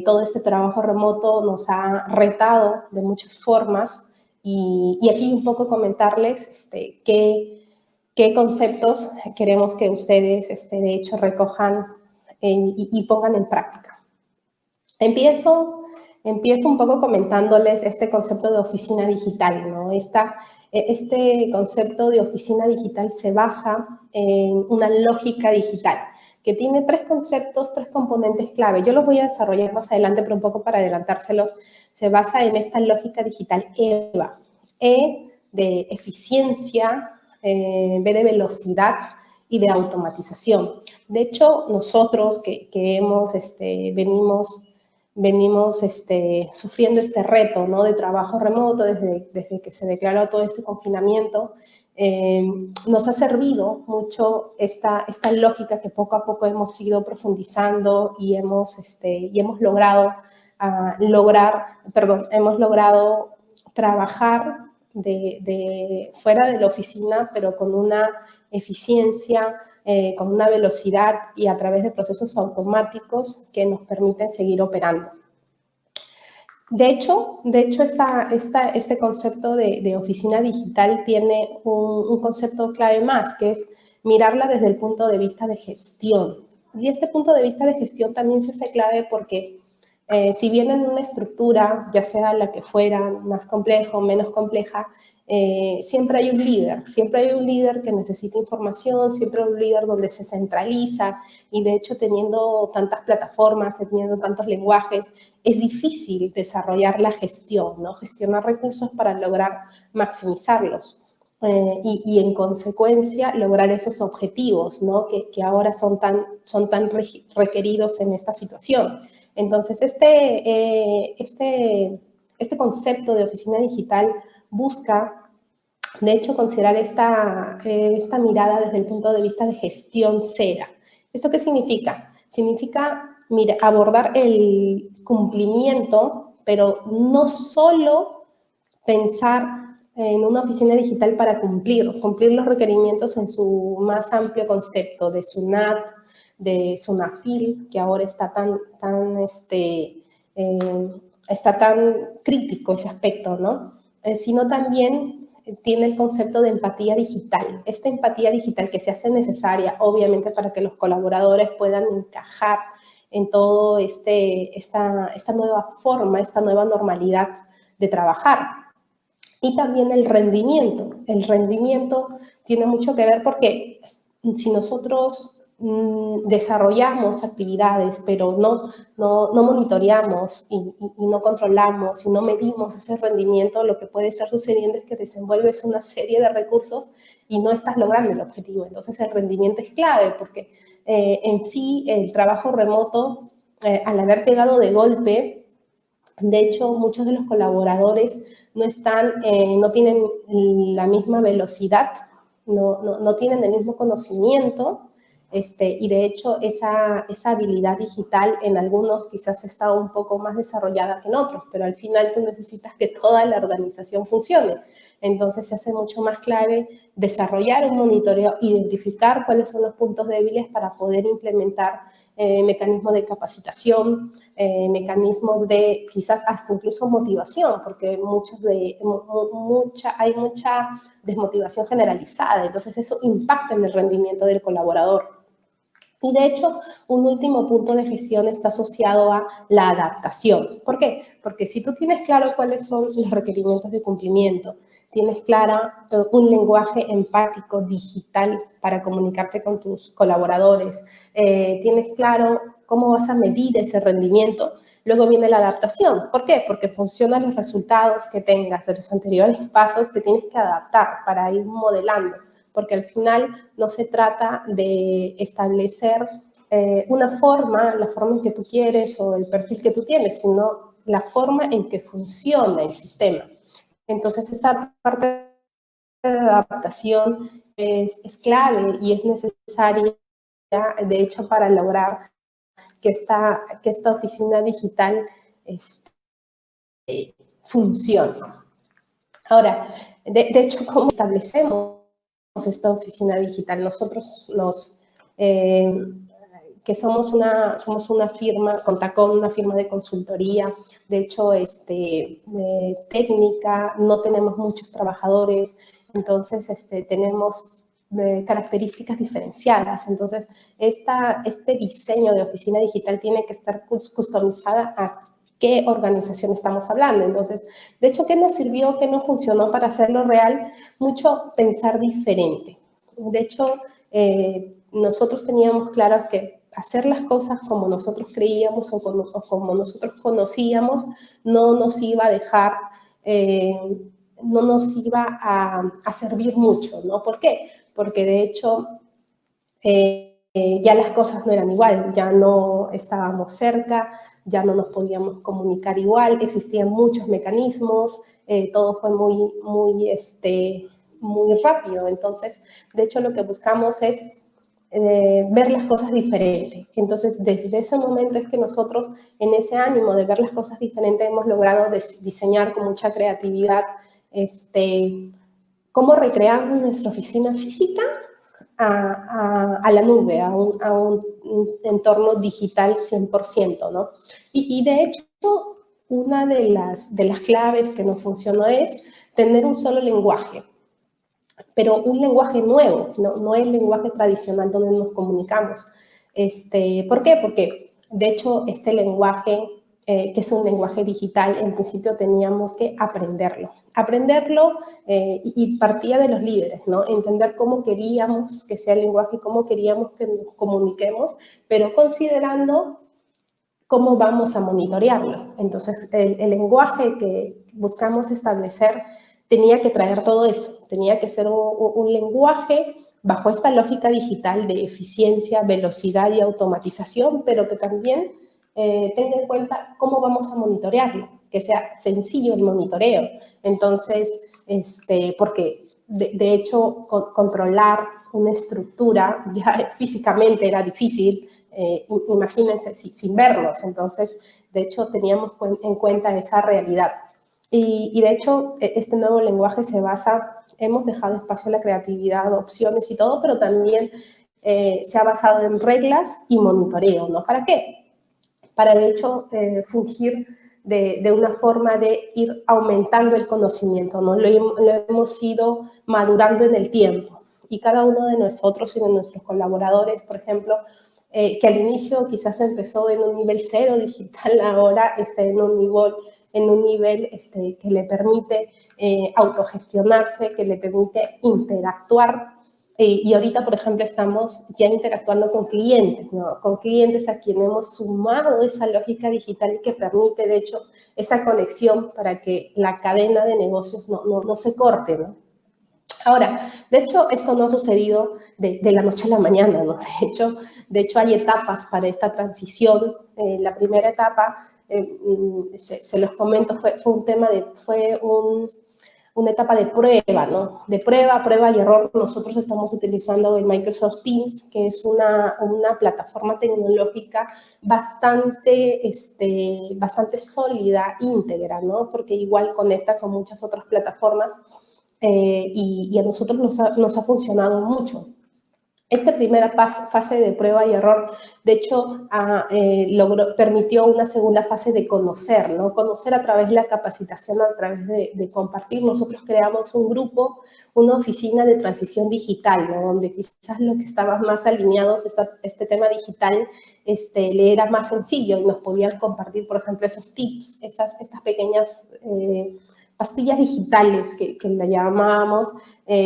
todo este trabajo remoto nos ha retado de muchas formas y aquí un poco comentarles qué conceptos queremos que ustedes, de hecho, recojan y pongan en práctica. Empiezo un poco comentándoles este concepto de oficina digital, ¿no? Este concepto de oficina digital se basa en una lógica digital que tiene tres conceptos, tres componentes clave. Yo los voy a desarrollar más adelante, pero un poco para adelantárselos, se basa en esta lógica digital EVA. E de eficiencia, B de velocidad y de automatización. De hecho, nosotros que venimos sufriendo este reto, ¿no? De trabajo remoto desde que se declaró todo este confinamiento, nos ha servido mucho esta lógica que poco a poco hemos ido profundizando y hemos logrado trabajar fuera de la oficina, pero con una eficiencia, con una velocidad y a través de procesos automáticos que nos permiten seguir operando. este concepto de oficina digital tiene un concepto clave más, que es mirarla desde el punto de vista de gestión. Y este punto de vista de gestión también se hace clave porque si bien en una estructura, ya sea la que fuera, más compleja o menos compleja, siempre hay un líder que necesita información, siempre hay un líder donde se centraliza y de hecho teniendo tantas plataformas, teniendo tantos lenguajes, es difícil desarrollar la gestión, ¿no? Gestionar recursos para lograr maximizarlos. Y en consecuencia lograr esos objetivos, ¿no? que ahora son tan requeridos en esta situación. Entonces, este concepto de oficina digital busca, de hecho, considerar esta mirada desde el punto de vista de gestión cera. ¿Esto qué significa? Significa abordar el cumplimiento, pero no solo pensar en una oficina digital para cumplir los requerimientos en su más amplio concepto de SUNAT, de SUNAFIL, que ahora está está tan crítico ese aspecto, ¿no? Sino también tiene el concepto de empatía digital. Esta empatía digital que se hace necesaria, obviamente, para que los colaboradores puedan encajar en todo esta nueva forma, esta nueva normalidad de trabajar. Y también el rendimiento. El rendimiento tiene mucho que ver porque si nosotros desarrollamos actividades, pero no monitoreamos y no controlamos y no medimos ese rendimiento, lo que puede estar sucediendo es que desenvuelves una serie de recursos y no estás logrando el objetivo. Entonces, el rendimiento es clave porque en sí el trabajo remoto, al haber llegado de golpe, de hecho, muchos de los colaboradores no tienen la misma velocidad, no tienen el mismo conocimiento, y de hecho esa habilidad digital en algunos quizás está un poco más desarrollada que en otros, pero al final tú necesitas que toda la organización funcione. Entonces se hace mucho más clave desarrollar un monitoreo, identificar cuáles son los puntos débiles para poder implementar mecanismos de capacitación, mecanismos de quizás hasta incluso motivación, porque hay mucha desmotivación generalizada, entonces eso impacta en el rendimiento del colaborador. Y de hecho, un último punto de gestión está asociado a la adaptación. ¿Por qué? Porque si tú tienes claro cuáles son los requerimientos de cumplimiento, tienes clara un lenguaje empático digital para comunicarte con tus colaboradores, tienes claro cómo vas a medir ese rendimiento, luego viene la adaptación. ¿Por qué? Porque funcionan los resultados que tengas de los anteriores pasos, te tienes que adaptar para ir modelando, porque al final no se trata de establecer la forma en que tú quieres o el perfil que tú tienes, sino la forma en que funciona el sistema. Entonces, esa parte de adaptación es clave y es necesaria, de hecho, para lograr que esta oficina digital funcione. Ahora, de hecho, ¿cómo establecemos esta oficina digital? Nosotros que somos una firma, Contacom, una firma de consultoría, de hecho, técnica, no tenemos muchos trabajadores, entonces tenemos características diferenciadas. Entonces, este diseño de oficina digital tiene que estar customizada a qué organización estamos hablando. Entonces, de hecho, ¿qué nos sirvió, qué nos funcionó para hacerlo real? Mucho pensar diferente. De hecho, nosotros teníamos claro que hacer las cosas como nosotros creíamos o como nosotros conocíamos no nos iba a dejar, no nos iba a servir mucho, ¿no? ¿Por qué? Porque de hecho ya las cosas no eran igual, ya no estábamos cerca, ya no nos podíamos comunicar igual, existían muchos mecanismos, todo fue muy rápido. Entonces, de hecho, lo que buscamos es ver las cosas diferentes. Entonces, desde ese momento es que nosotros, en ese ánimo de ver las cosas diferentes, hemos logrado diseñar con mucha creatividad cómo recrear nuestra oficina física a la nube, a un entorno digital 100%, ¿no? Y de hecho, una de las claves que nos funcionó es tener un solo lenguaje, pero un lenguaje nuevo, no el lenguaje tradicional donde nos comunicamos. ¿Por qué? Porque, de hecho, este lenguaje, que es un lenguaje digital, en principio teníamos que aprenderlo. Aprenderlo y partía de los líderes, ¿no? Entender cómo queríamos que sea el lenguaje, cómo queríamos que nos comuniquemos, pero considerando cómo vamos a monitorearlo. Entonces, el lenguaje que buscamos establecer tenía que traer todo eso, tenía que ser un lenguaje bajo esta lógica digital de eficiencia, velocidad y automatización, pero que también tenga en cuenta cómo vamos a monitorearlo, que sea sencillo el monitoreo. Entonces, porque de hecho, controlar una estructura ya físicamente era difícil, imagínense, sin vernos. Entonces, de hecho, teníamos en cuenta esa realidad. Y de hecho, este nuevo lenguaje se basa, hemos dejado espacio a la creatividad, opciones y todo, pero también se ha basado en reglas y monitoreo, ¿no? ¿Para qué? Para, de hecho, fungir de una forma de ir aumentando el conocimiento, ¿no? Lo hemos ido madurando en el tiempo. Y cada uno de nosotros y de nuestros colaboradores, por ejemplo, que al inicio quizás empezó en un nivel 0 digital, ahora está en un nivel que le permite autogestionarse, que le permite interactuar. Y ahorita, por ejemplo, estamos ya interactuando con clientes, ¿no? Con clientes a quienes hemos sumado esa lógica digital que permite, de hecho, esa conexión para que la cadena de negocios no se corte, ¿no? Ahora, de hecho, esto no ha sucedido de la noche a la mañana, ¿no? De hecho, hay etapas para esta transición. La primera etapa, se los comento, fue una etapa de prueba, ¿no? De prueba y error. Nosotros estamos utilizando el Microsoft Teams, que es una plataforma tecnológica bastante sólida, íntegra, ¿no? Porque igual conecta con muchas otras plataformas. Y a nosotros nos ha funcionado mucho. Esta primera fase de prueba y error, de hecho, permitió una segunda fase de conocer, ¿no? Conocer a través de la capacitación, a través de compartir. Nosotros creamos un grupo, una oficina de transición digital, ¿no? Donde quizás los que estaban más alineados a este tema digital le era más sencillo y nos podían compartir, por ejemplo, esos tips, estas pequeñas pastillas digitales que la llamábamos,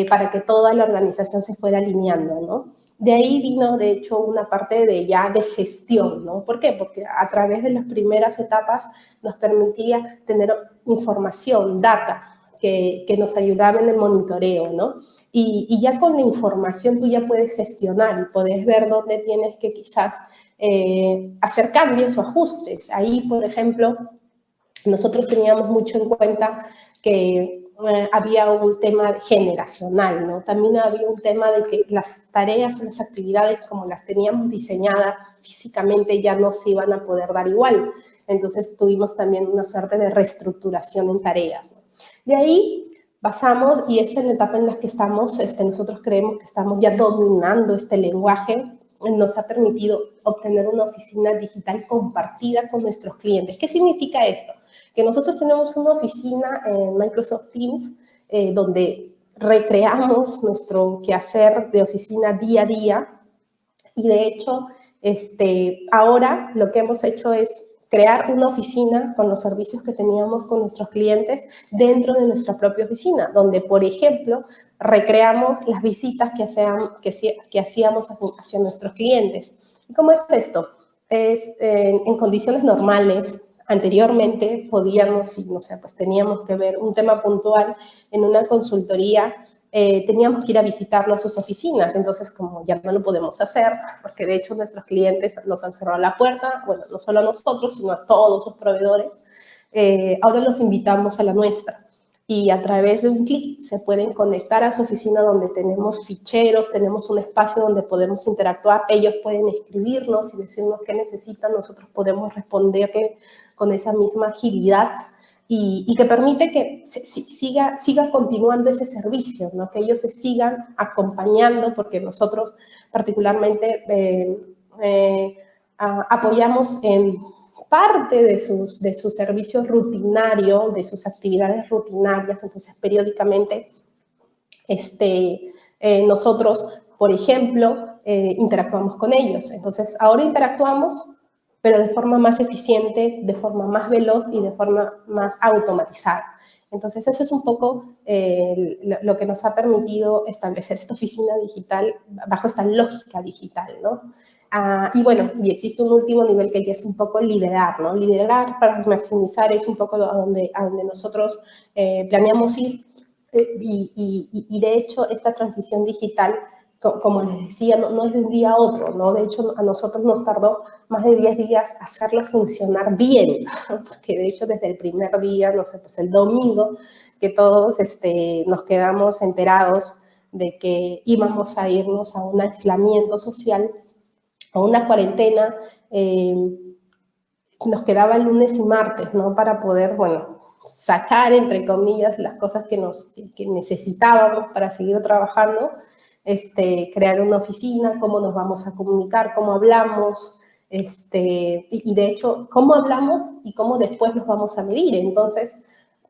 para que toda la organización se fuera alineando, ¿no? De ahí vino, de hecho, una parte de gestión, ¿no? ¿Por qué? Porque a través de las primeras etapas nos permitía tener información, data, que nos ayudaba en el monitoreo, ¿no? Y ya con la información tú ya puedes gestionar y puedes ver dónde tienes que quizás hacer cambios o ajustes. Ahí, por ejemplo, nosotros teníamos mucho en cuenta que había un tema generacional, ¿no? También había un tema de que las tareas, las actividades como las teníamos diseñadas físicamente ya no se iban a poder dar igual. Entonces tuvimos también una suerte de reestructuración en tareas, ¿no? De ahí pasamos, y es en la etapa en la que estamos, nosotros creemos que estamos ya dominando este lenguaje. Nos ha permitido obtener una oficina digital compartida con nuestros clientes. ¿Qué significa esto? Que nosotros tenemos una oficina en Microsoft Teams donde recreamos nuestro quehacer de oficina día a día, y de hecho ahora lo que hemos hecho es crear una oficina con los servicios que teníamos con nuestros clientes dentro de nuestra propia oficina, donde, por ejemplo, recreamos las visitas que hacíamos hacia nuestros clientes. ¿Y cómo es esto? Es en condiciones normales. Anteriormente podíamos, no sé, pues teníamos que ver un tema puntual en una consultoría, teníamos que ir a visitarlo a sus oficinas. Entonces, como ya no lo podemos hacer, porque de hecho nuestros clientes nos han cerrado la puerta, bueno, no solo a nosotros, sino a todos sus proveedores, ahora los invitamos a la nuestra. Y a través de un clic se pueden conectar a su oficina, donde tenemos ficheros, tenemos un espacio donde podemos interactuar. Ellos pueden escribirnos y decirnos qué necesitan, nosotros podemos responderle con esa misma agilidad, y que permite que siga continuando ese servicio, ¿no? Que ellos se sigan acompañando, porque nosotros particularmente apoyamos en parte de su servicio rutinario, de sus actividades rutinarias. Entonces, periódicamente, nosotros, por ejemplo, interactuamos con ellos. Entonces, ahora interactuamos, pero de forma más eficiente, de forma más veloz y de forma más automatizada. Entonces, eso es un poco lo que nos ha permitido establecer esta oficina digital bajo esta lógica digital, ¿no? Y bueno, y existe un último nivel que ya es un poco liderar, ¿no? Liderar para maximizar es un poco a donde nosotros planeamos ir. Y de hecho, esta transición digital, como les decía, no es de un día a otro, ¿no? De hecho, a nosotros nos tardó más de 10 días hacerlo funcionar bien, porque de hecho desde el primer día, no sé, pues el domingo, que todos nos quedamos enterados de que íbamos a irnos a un aislamiento social, a una cuarentena, nos quedaba el lunes y martes, ¿no? Para poder, bueno, sacar, entre comillas, las cosas que necesitábamos para seguir trabajando, crear una oficina, cómo nos vamos a comunicar, cómo hablamos, y de hecho, cómo hablamos y cómo después nos vamos a medir. Entonces,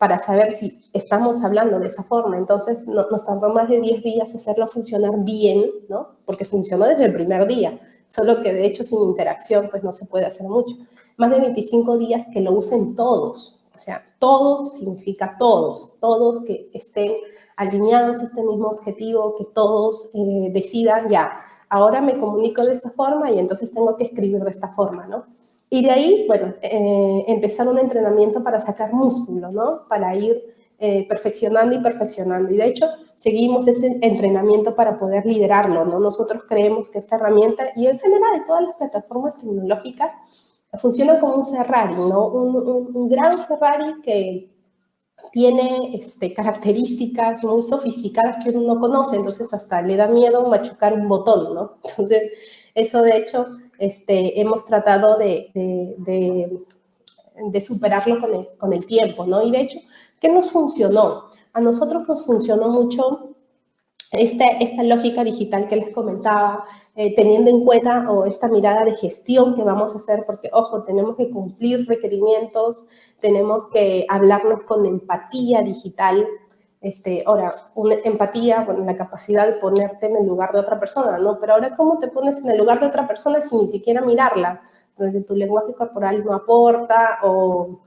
para saber si estamos hablando de esa forma. Entonces, nos tardó más de 10 días hacerlo funcionar bien, ¿no? Porque funcionó desde el primer día, solo que de hecho sin interacción, pues no se puede hacer mucho. Más de 25 días que lo usen todos, o sea, todos significa todos, todos que estén alineados a este mismo objetivo, que todos decidan ya, ahora me comunico de esta forma y entonces tengo que escribir de esta forma, ¿no? Y de ahí, bueno, empezar un entrenamiento para sacar músculo, ¿no? Para ir perfeccionando y perfeccionando. Y de hecho, seguimos ese entrenamiento para poder liderarlo, ¿no? Nosotros creemos que esta herramienta, y en general de todas las plataformas tecnológicas, funciona como un Ferrari, ¿no? Un gran Ferrari que tiene características muy sofisticadas que uno no conoce, entonces hasta le da miedo machucar un botón, ¿no? Entonces, eso de hecho hemos tratado de superarlo con el tiempo, ¿no? Y de hecho, ¿qué nos funcionó? A nosotros nos funcionó mucho esta lógica digital que les comentaba, teniendo en cuenta esta mirada de gestión que vamos a hacer, porque, ojo, tenemos que cumplir requerimientos, tenemos que hablarnos con empatía digital. Ahora, una empatía, bueno, la capacidad de ponerte en el lugar de otra persona, ¿no? Pero ahora, ¿cómo te pones en el lugar de otra persona sin ni siquiera mirarla? Donde tu lenguaje corporal no aporta o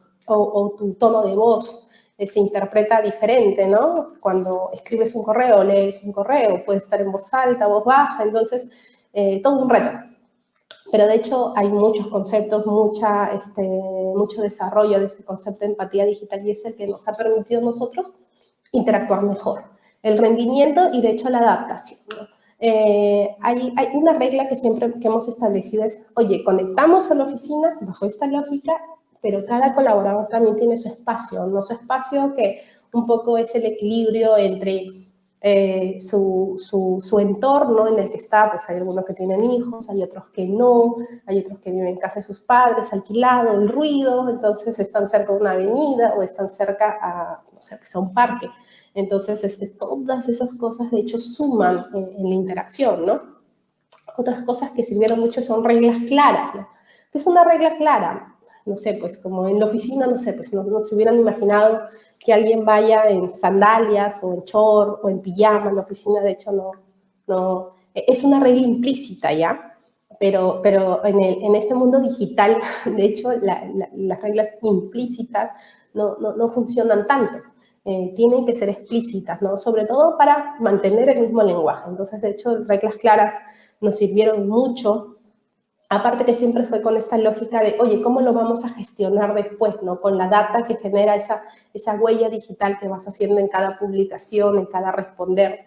tu tono de voz se interpreta diferente, ¿no? Cuando escribes un correo, lees un correo, puede estar en voz alta, voz baja, entonces, todo un reto. Pero de hecho hay muchos conceptos, mucho desarrollo de este concepto de empatía digital y es el que nos ha permitido a nosotros interactuar mejor. El rendimiento y de hecho la adaptación, ¿no? Hay una regla que siempre que hemos establecido es, oye, conectamos a la oficina bajo esta lógica, pero cada colaborador también tiene su espacio, ¿no? Su espacio que un poco es el equilibrio entre su entorno en el que está, pues hay algunos que tienen hijos, hay otros que no, hay otros que viven en casa de sus padres, alquilado, el ruido, entonces están cerca de una avenida o están cerca a, no sé, pues a un parque. Entonces, todas esas cosas, de hecho, suman en la interacción, ¿no? Otras cosas que sirvieron mucho son reglas claras, ¿no? ¿Qué es una regla clara? No sé, pues como en la oficina, no sé, pues no se hubieran imaginado que alguien vaya en sandalias o en short o en pijama en la oficina, de hecho no, es una regla implícita, ¿ya? Pero en este mundo digital, de hecho, las reglas implícitas no funcionan tanto. Tienen que ser explícitas, ¿no? Sobre todo para mantener el mismo lenguaje. Entonces, de hecho, reglas claras nos sirvieron mucho. Aparte que siempre fue con esta lógica de, oye, ¿cómo lo vamos a gestionar después, no? Con la data que genera esa huella digital que vas haciendo en cada publicación, en cada responder.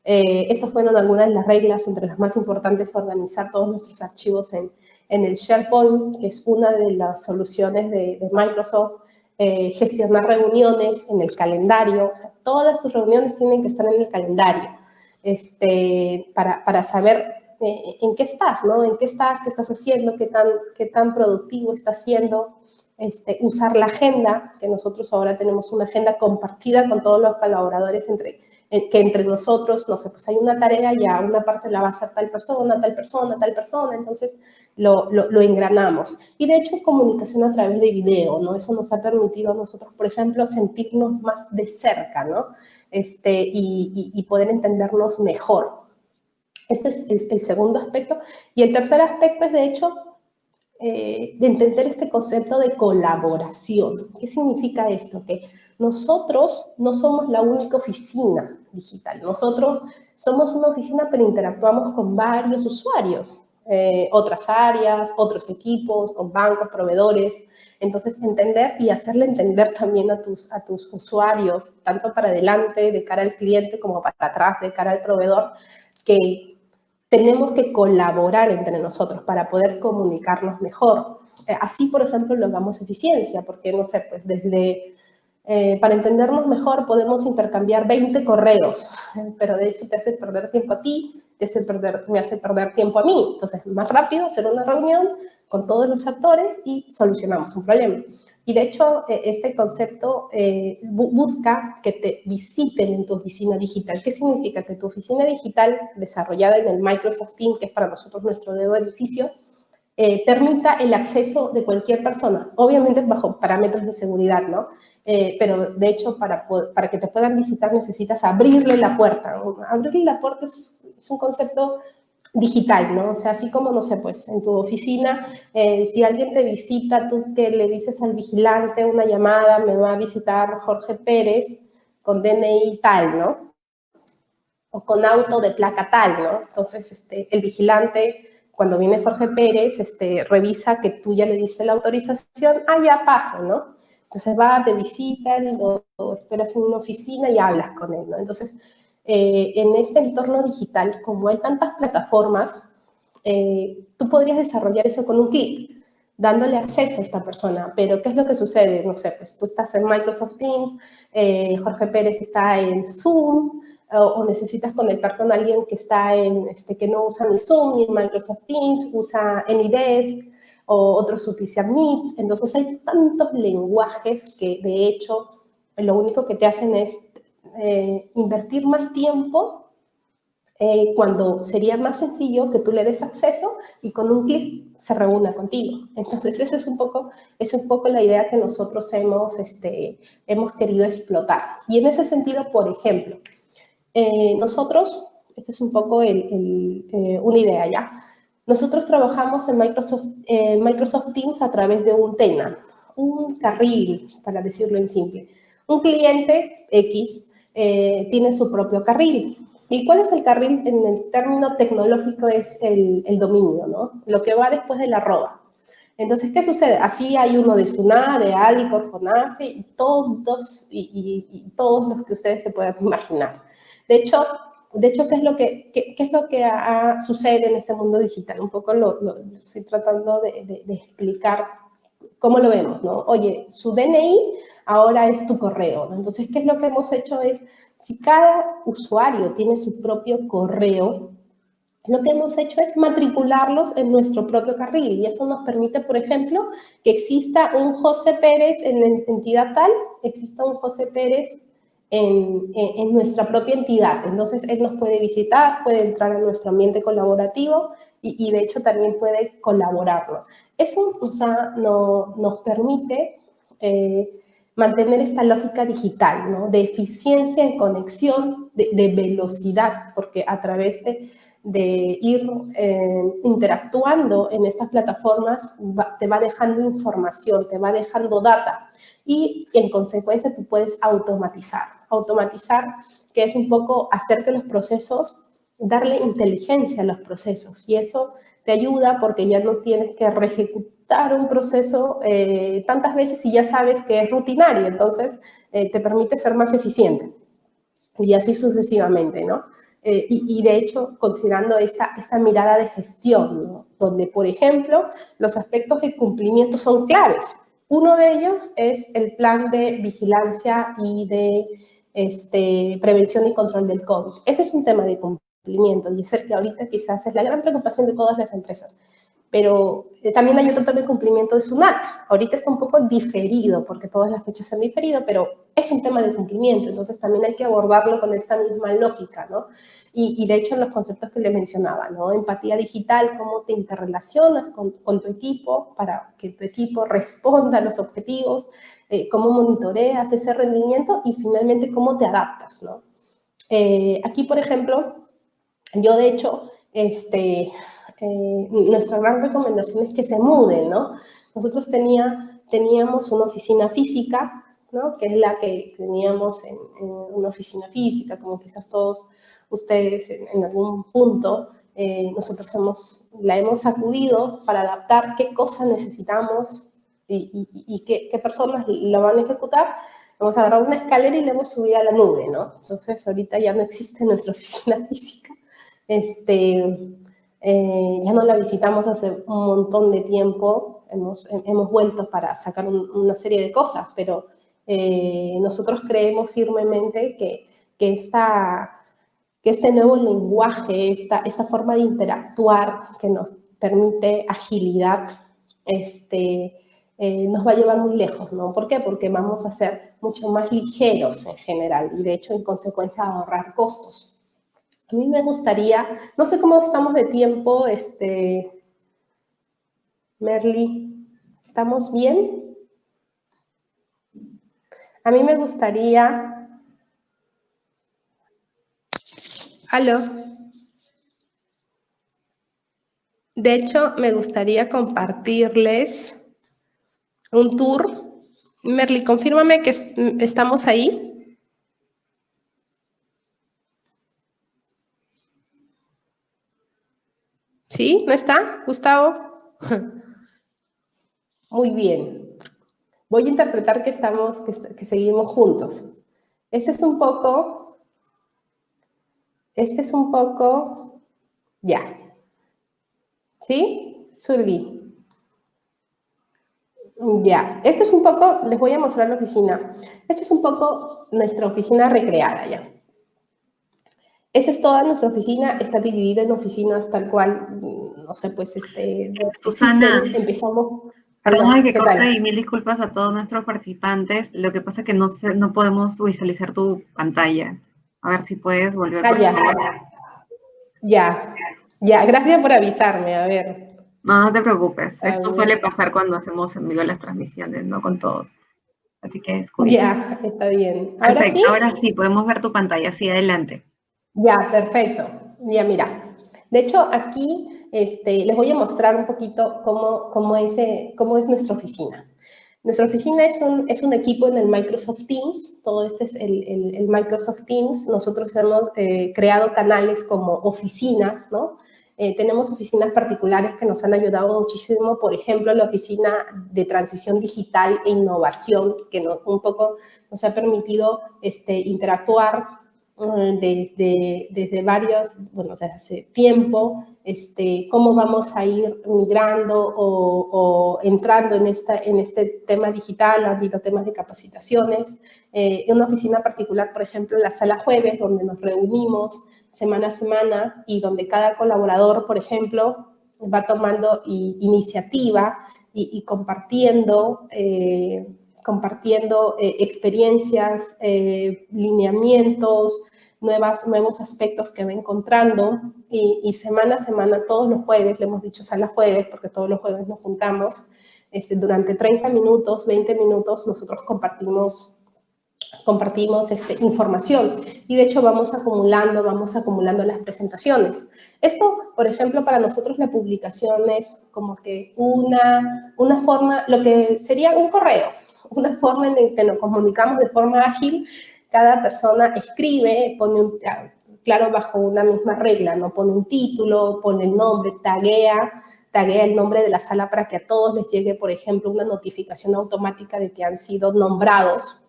Estas fueron algunas de las reglas, entre las más importantes, organizar todos nuestros archivos en el SharePoint, que es una de las soluciones de Microsoft, gestionar reuniones en el calendario. O sea, todas tus reuniones tienen que estar en el calendario, para saber en qué estás, ¿no? En qué estás haciendo, qué tan productivo estás siendo, usar la agenda, que nosotros ahora tenemos una agenda compartida con todos los colaboradores que entre nosotros, no sé, pues hay una tarea, ya una parte la va a hacer tal persona, entonces lo engranamos. Y de hecho, comunicación a través de video, ¿no? Eso nos ha permitido a nosotros, por ejemplo, sentirnos más de cerca, ¿no? Y poder entendernos mejor. Este es el segundo aspecto. Y el tercer aspecto es, de hecho, de entender este concepto de colaboración. ¿Qué significa esto? Que nosotros no somos la única oficina digital. Nosotros somos una oficina, pero interactuamos con varios usuarios, otras áreas, otros equipos, con bancos, proveedores. Entonces, entender y hacerle entender también a tus usuarios, tanto para adelante, de cara al cliente, como para atrás, de cara al proveedor, que tenemos que colaborar entre nosotros para poder comunicarnos mejor. Así, por ejemplo, logramos eficiencia, porque, no sé, pues para entendernos mejor podemos intercambiar 20 correos, pero de hecho te hace perder tiempo a ti, me hace perder tiempo a mí. Entonces, más rápido hacer una reunión con todos los actores y solucionamos un problema. Y de hecho, este concepto busca que te visiten en tu oficina digital. ¿Qué significa? Que tu oficina digital, desarrollada en el Microsoft Teams, que es para nosotros nuestro nuevo edificio, permita el acceso de cualquier persona, obviamente bajo parámetros de seguridad, ¿no? Pero de hecho, para que te puedan visitar necesitas abrirle la puerta. Abrirle la puerta es un concepto digital, ¿no? O sea, así como, no sé, pues en tu oficina, si alguien te visita, tú que le dices al vigilante una llamada, me va a visitar Jorge Pérez con DNI tal, ¿no? O con auto de placa tal, ¿no? Entonces, el vigilante, cuando viene Jorge Pérez, revisa que tú ya le diste la autorización, ya pasa, ¿no? Entonces va, te visita, lo esperas en una oficina y hablas con él, ¿no? Entonces, en este entorno digital, como hay tantas plataformas, tú podrías desarrollar eso con un clic, dándole acceso a esta persona. Pero, ¿qué es lo que sucede? No sé, pues tú estás en Microsoft Teams, Jorge Pérez está en Zoom, o necesitas conectar con alguien que está que no usa ni Zoom ni Microsoft Teams, usa AnyDesk, o otros utilizan Meet. Entonces hay tantos lenguajes que de hecho lo único que te hacen es invertir más tiempo cuando sería más sencillo que tú le des acceso y con un clic se reúna contigo. Entonces, esa es un poco la idea que nosotros hemos querido explotar. Y en ese sentido, por ejemplo, nosotros, esto es un poco una idea ya, nosotros trabajamos en Microsoft Teams a través de un TENA, un carril, para decirlo en simple. Un cliente X tiene su propio carril. ¿Y cuál es el carril? En el término tecnológico es el dominio, ¿no? Lo que va después de la arroba. Entonces, ¿qué sucede? Así hay uno de SUNA, de Alicor, FONAFE, y todos los que ustedes se puedan imaginar. De hecho, ¿qué es lo que sucede en este mundo digital? Un poco lo estoy tratando de explicar cómo lo vemos, ¿no? Oye, su DNI ahora es tu correo, ¿no? Entonces, ¿qué es lo que hemos hecho? Si cada usuario tiene su propio correo, lo que hemos hecho es matricularlos en nuestro propio carril y eso nos permite, por ejemplo, que exista un José Pérez en la entidad tal, exista un José Pérez en nuestra propia entidad. Entonces, él nos puede visitar, puede entrar a nuestro ambiente colaborativo y de hecho también puede colaborarnos. Eso, o sea, nos permite mantener esta lógica digital, ¿no? De eficiencia en conexión, de velocidad, porque a través de ir interactuando en estas plataformas, te va dejando información, te va dejando data y en consecuencia tú puedes automatizar. Automatizar, que es un poco hacer que los procesos, darle inteligencia a los procesos y eso te ayuda porque ya no tienes que reejecutar un proceso tantas veces y ya sabes que es rutinario, entonces te permite ser más eficiente y así sucesivamente, ¿no? Y de hecho, considerando esta mirada de gestión, ¿no? Donde, por ejemplo, los aspectos de cumplimiento son claves. Uno de ellos es el plan de vigilancia y de prevención y control del COVID. Ese es un tema de cumplimiento y es el que ahorita quizás es la gran preocupación de todas las empresas. pero también hay otro tema de cumplimiento de SUNAT. Ahorita está un poco diferido, porque todas las fechas se han diferido, pero es un tema de cumplimiento, entonces también hay que abordarlo con esta misma lógica, ¿no? Y de hecho, los conceptos que le mencionaba, ¿no? Empatía digital, cómo te interrelacionas con tu equipo para que tu equipo responda a los objetivos, cómo monitoreas ese rendimiento y finalmente cómo te adaptas, ¿no? Aquí, por ejemplo, yo de hecho, nuestra gran recomendación es que se muden, ¿no? Nosotros teníamos una oficina física, ¿no? Que es la que teníamos en una oficina física, como quizás todos ustedes en algún punto. Nosotros la hemos sacudido para adaptar qué cosas necesitamos y qué personas lo van a ejecutar. Hemos agarrado una escalera y la hemos subido a la nube, ¿no? Entonces, ahorita ya no existe nuestra oficina física. Ya no la visitamos hace un montón de tiempo, hemos vuelto para sacar una serie de cosas, pero nosotros creemos firmemente que este nuevo lenguaje, esta forma de interactuar que nos permite agilidad, nos va a llevar muy lejos, ¿no? ¿Por qué? Porque vamos a ser mucho más ligeros en general y de hecho en consecuencia ahorrar costos. A mí me gustaría, no sé cómo estamos de tiempo, Merly, ¿estamos bien? A mí me gustaría, aló, de hecho me gustaría compartirles un tour. Merly, confírmame que estamos ahí. ¿Sí? ¿No está, Gustavo? Muy bien. Voy a interpretar que seguimos juntos. Este es un poco, ya. ¿Sí? Zully. Ya. Esto es un poco, les voy a mostrar la oficina. Esta es un poco nuestra oficina recreada ya. Esta es toda nuestra oficina, está dividida en oficinas tal cual, no sé, pues Susana, existen, empezamos. perdona Aló, que ¿qué corte y tal? mil disculpas a todos nuestros participantes. Lo que pasa es que no podemos visualizar tu pantalla. A ver si puedes volver, por Ya, favor. ya, gracias por avisarme, a ver. No, no te preocupes. A Esto suele ver. pasar cuando hacemos en vivo las transmisiones, no con todos. Así que descuida. Ya, está bien. ¿Ahora Perfecto. sí? Ahora sí, podemos ver tu pantalla. Sí, adelante. Ya, perfecto. Ya, mira. De hecho, aquí les voy a mostrar un poquito cómo es nuestra oficina. Nuestra oficina es un equipo en el Microsoft Teams. Todo este es el Microsoft Teams. Nosotros hemos creado canales como oficinas, ¿no? Tenemos oficinas particulares que nos han ayudado muchísimo. Por ejemplo, la oficina de transición digital e innovación, que un poco nos ha permitido interactuar desde desde hace tiempo, cómo vamos a ir migrando o entrando en este tema digital. Ha habido temas de capacitaciones. En una oficina particular, por ejemplo, la sala jueves, donde nos reunimos semana a semana y donde cada colaborador, por ejemplo, va tomando iniciativa y compartiendo experiencias, lineamientos, nuevos aspectos que va encontrando y semana a semana, todos los jueves, le hemos dicho sala jueves, porque todos los jueves nos juntamos, durante 30 minutos, 20 minutos, nosotros compartimos información y de hecho vamos acumulando las presentaciones. Esto, por ejemplo, para nosotros la publicación es como que una forma, lo que sería un correo, una forma en la que nos comunicamos de forma ágil. Cada persona escribe, claro, bajo una misma regla, ¿no? Pone un título, pone el nombre, taguea el nombre de la sala para que a todos les llegue, por ejemplo, una notificación automática de que han sido nombrados.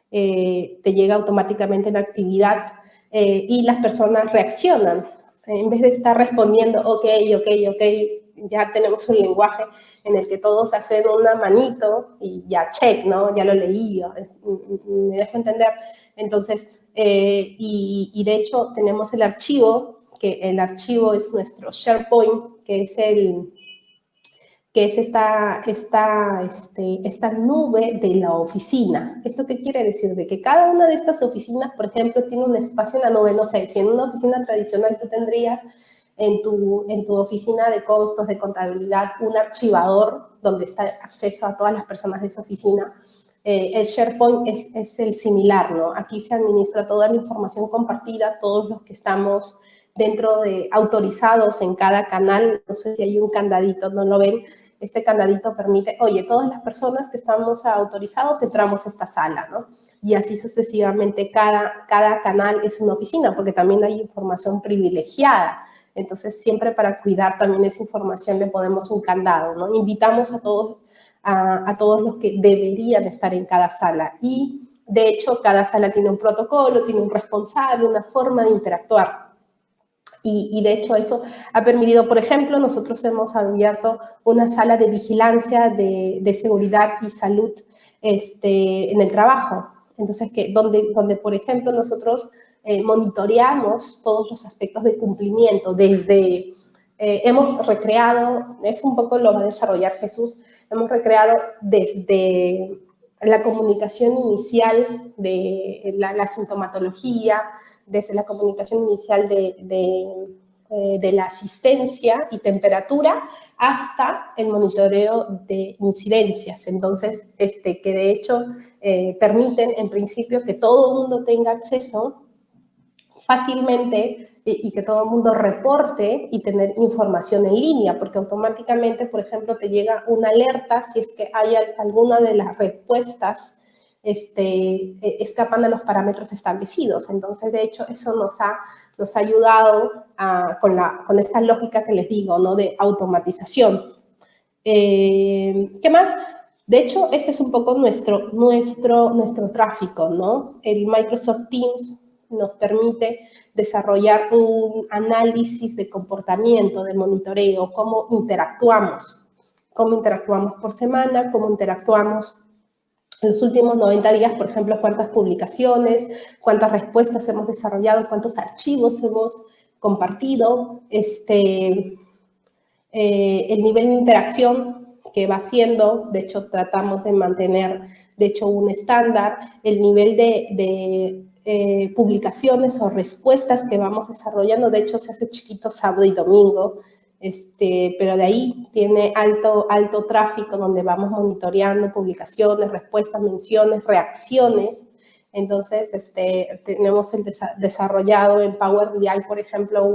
Te llega automáticamente la actividad y las personas reaccionan. En vez de estar respondiendo, ok, ya tenemos un lenguaje en el que todos hacen una manito y ya check, ¿no? Ya lo leí, me dejo entender. Entonces, y de hecho tenemos el archivo, que el archivo es nuestro SharePoint, que es que es esta nube de la oficina. ¿Esto qué quiere decir? De que cada una de estas oficinas, por ejemplo, tiene un espacio en la nube. No sé, si en una oficina tradicional tú tendrías en tu oficina de costos, de contabilidad, un archivador donde está acceso a todas las personas de esa oficina. El SharePoint es el similar, ¿no? Aquí se administra toda la información compartida, todos los que estamos dentro de autorizados en cada canal. No sé si hay un candadito, ¿no lo ven? Este candadito permite, oye, todas las personas que estamos autorizados entramos a esta sala, ¿no? Y así sucesivamente, cada canal es una oficina, porque también hay información privilegiada. Entonces, siempre para cuidar también esa información le ponemos un candado, ¿no? Invitamos a todos los que deberían estar en cada sala. Y, de hecho, cada sala tiene un protocolo, tiene un responsable, una forma de interactuar. Y de hecho eso ha permitido, por ejemplo, nosotros hemos abierto una sala de vigilancia de seguridad y salud en el trabajo. Entonces, donde por ejemplo, nosotros monitoreamos todos los aspectos de cumplimiento. Desde, hemos recreado, es un poco lo va a desarrollar Jesús, hemos recreado desde la comunicación inicial de la sintomatología, desde la comunicación inicial de la asistencia y temperatura hasta el monitoreo de incidencias. Entonces, que de hecho permiten en principio que todo el mundo tenga acceso fácilmente y que todo el mundo reporte y tener información en línea, porque automáticamente, por ejemplo, te llega una alerta si es que hay alguna de las respuestas escapan a los parámetros establecidos. Entonces, de hecho, eso nos ha ayudado con esta lógica que les digo, ¿no? De automatización. ¿Qué más? De hecho, este es un poco nuestro tráfico, ¿no? El Microsoft Teams nos permite desarrollar un análisis de comportamiento, de monitoreo, cómo interactuamos por semana, cómo interactuamos en los últimos 90 días, por ejemplo, cuántas publicaciones, cuántas respuestas hemos desarrollado, cuántos archivos hemos compartido, el nivel de interacción que va haciendo. De hecho, tratamos de mantener, de hecho, un estándar, el nivel de publicaciones o respuestas que vamos desarrollando. De hecho, se hace chiquito sábado y domingo, pero de ahí tiene alto tráfico donde vamos monitoreando publicaciones, respuestas, menciones, reacciones. Entonces, tenemos desarrollado en Power BI, por ejemplo,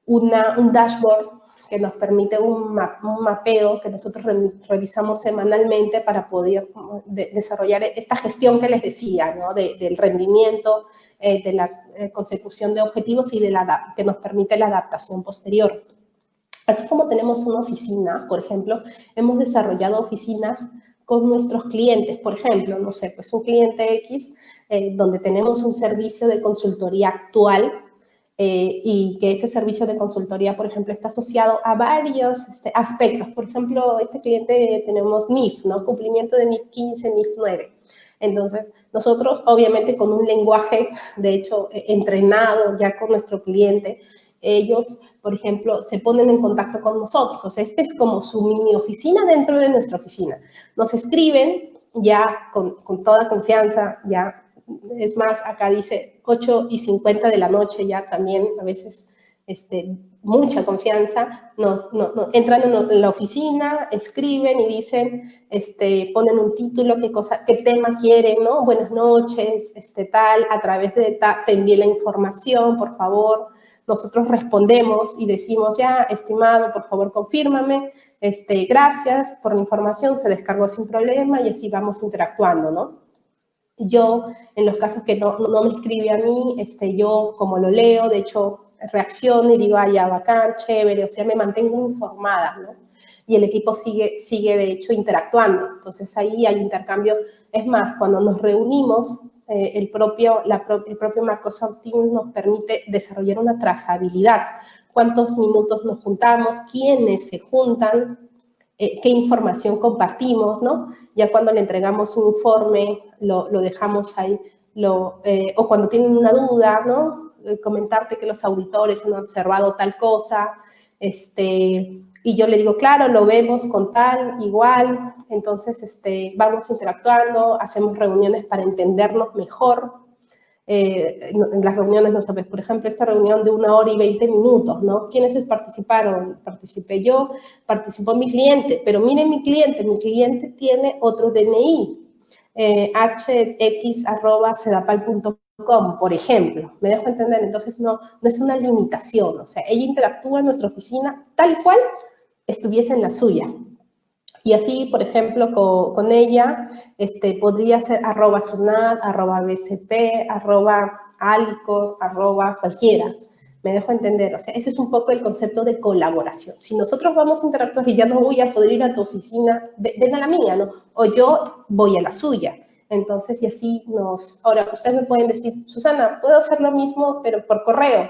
un dashboard que nos permite un mapeo que nosotros revisamos semanalmente para poder desarrollar esta gestión que les decía, ¿no? Del rendimiento, de la consecución de objetivos y que nos permite la adaptación posterior. Así como tenemos una oficina, por ejemplo, hemos desarrollado oficinas con nuestros clientes. Por ejemplo, no sé, pues un cliente X, donde tenemos un servicio de consultoría actual, y que ese servicio de consultoría, por ejemplo, está asociado a varios aspectos. Por ejemplo, este cliente tenemos NIF, ¿no? Cumplimiento de NIF 15, NIF 9. Entonces, nosotros, obviamente, con un lenguaje, de hecho, entrenado ya con nuestro cliente, ellos, por ejemplo, se ponen en contacto con nosotros. O sea, es como su mini oficina dentro de nuestra oficina. Nos escriben ya con toda confianza, ya. Es más, acá dice 8:50 de la noche, ya también a veces mucha confianza, entran en la oficina, escriben y dicen, ponen un título, qué tema quieren, ¿no? Buenas noches, tal, a través de te envié la información, por favor. Nosotros respondemos y decimos, ya, estimado, por favor, confírmame, gracias por la información, se descargó sin problema y así vamos interactuando, ¿no? Yo, en los casos que no me escribe a mí, yo como lo leo, de hecho, reacciono y digo, ay, ya, bacán, chévere, o sea, me mantengo informada, ¿no? Y el equipo sigue de hecho, interactuando. Entonces, ahí hay intercambio. Es más, cuando nos reunimos, el propio Microsoft Teams nos permite desarrollar una trazabilidad. ¿Cuántos minutos nos juntamos? ¿Quiénes se juntan? Qué información compartimos, ¿no? Ya cuando le entregamos un informe, lo dejamos ahí, o cuando tienen una duda, ¿no? Comentarte que los auditores han observado tal cosa, y yo le digo, claro, lo vemos con tal, igual, entonces vamos interactuando, hacemos reuniones para entendernos mejor. En las reuniones, no sabes, por ejemplo, esta reunión de 1 hora y 20 minutos, ¿no? ¿Quiénes participaron? Participé yo, participó mi cliente, pero miren mi cliente tiene otro DNI, hx@sedapal.com, por ejemplo, ¿me dejo entender? Entonces no es una limitación, o sea, ella interactúa en nuestra oficina tal cual estuviese en la suya. Y así, por ejemplo, con ella, podría ser @sunat, @bcp, @alicor, cualquiera. Me dejo entender, o sea, ese es un poco el concepto de colaboración. Si nosotros vamos a interactuar y ya no voy a poder ir a tu oficina, ven a la mía, ¿no? O yo voy a la suya. Entonces, y así Ahora, ustedes me pueden decir, Susana, ¿puedo hacer lo mismo, pero por correo?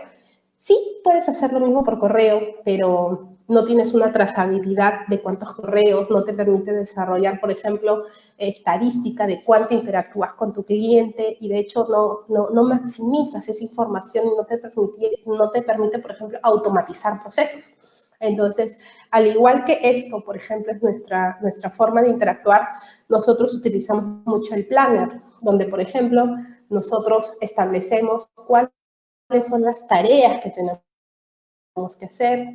Sí, puedes hacer lo mismo por correo, pero no tienes una trazabilidad de cuántos correos, no te permite desarrollar, por ejemplo, estadística de cuánto interactúas con tu cliente y de hecho no maximizas esa información y no te permite, por ejemplo, automatizar procesos. Entonces, al igual que esto, por ejemplo, es nuestra forma de interactuar, nosotros utilizamos mucho el planner, donde, por ejemplo, nosotros establecemos cuáles son las tareas que tenemos que hacer,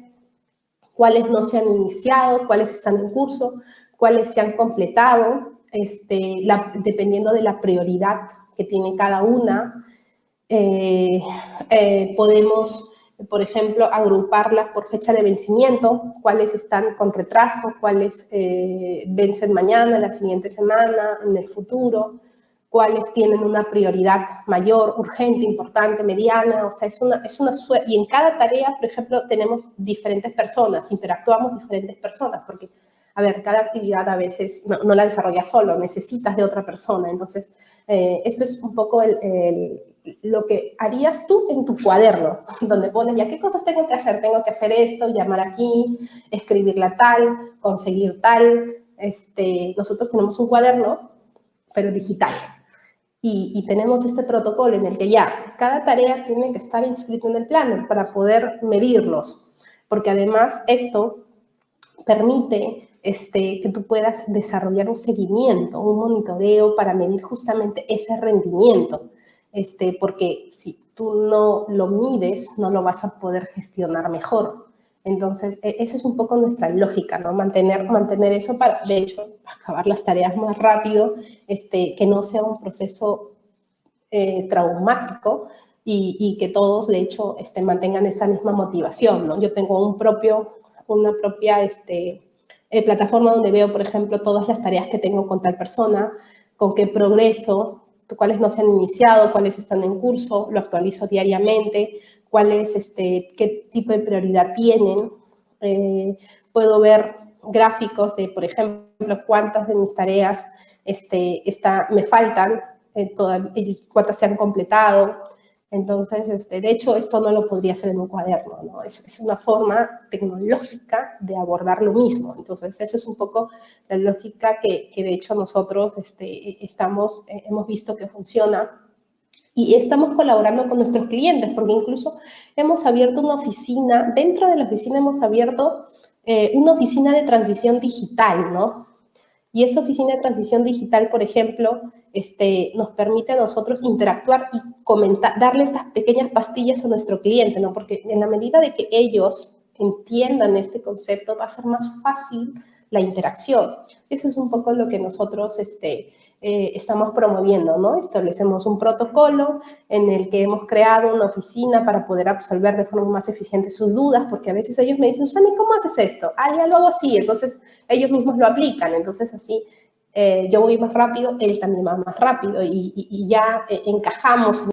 cuáles no se han iniciado, cuáles están en curso, cuáles se han completado, dependiendo de la prioridad que tiene cada una. Podemos, por ejemplo, agruparlas por fecha de vencimiento, cuáles están con retraso, cuáles vencen mañana, la siguiente semana, en el futuro, cuáles tienen una prioridad mayor, urgente, importante, mediana, o sea, y en cada tarea, por ejemplo, tenemos diferentes personas, interactuamos diferentes personas, porque, a ver, cada actividad a veces no la desarrollas solo, necesitas de otra persona, entonces, esto es un poco lo que harías tú en tu cuaderno, donde pones ya qué cosas tengo que hacer esto, llamar aquí, escribirla tal, conseguir tal, nosotros tenemos un cuaderno, pero digital. Y tenemos este protocolo en el que ya cada tarea tiene que estar inscrita en el planner para poder medirlos, porque además esto permite que tú puedas desarrollar un seguimiento, un monitoreo para medir justamente ese rendimiento, porque si tú no lo mides, no lo vas a poder gestionar mejor. Entonces, esa es un poco nuestra lógica, ¿no? Mantener eso para, de hecho, acabar las tareas más rápido, que no sea un proceso traumático y que todos, de hecho, mantengan esa misma motivación, ¿no? Yo tengo una propia plataforma donde veo, por ejemplo, todas las tareas que tengo con tal persona, con qué progreso, cuáles no se han iniciado, cuáles están en curso, lo actualizo diariamente, qué tipo de prioridad tienen. Puedo ver gráficos de, por ejemplo, cuántas de mis tareas me faltan, cuántas se han completado. Entonces, de hecho, esto no lo podría hacer en un cuaderno, ¿no? Es una forma tecnológica de abordar lo mismo. Entonces, esa es un poco la lógica que de hecho nosotros hemos visto que funciona. Y estamos colaborando con nuestros clientes, porque incluso hemos abierto una oficina, dentro de la oficina hemos abierto una oficina de transición digital, ¿no? Y esa oficina de transición digital, por ejemplo, nos permite a nosotros interactuar y darle estas pequeñas pastillas a nuestro cliente, ¿no? Porque en la medida de que ellos entiendan este concepto, va a ser más fácil la interacción. Eso es un poco lo que nosotros estamos promoviendo, ¿no? Establecemos un protocolo en el que hemos creado una oficina para poder absolver de forma más eficiente sus dudas, porque a veces ellos me dicen, Susana, ¿cómo haces esto? Ah, ya lo hago así, entonces ellos mismos lo aplican, entonces así yo voy más rápido, él también va más rápido y ya encajamos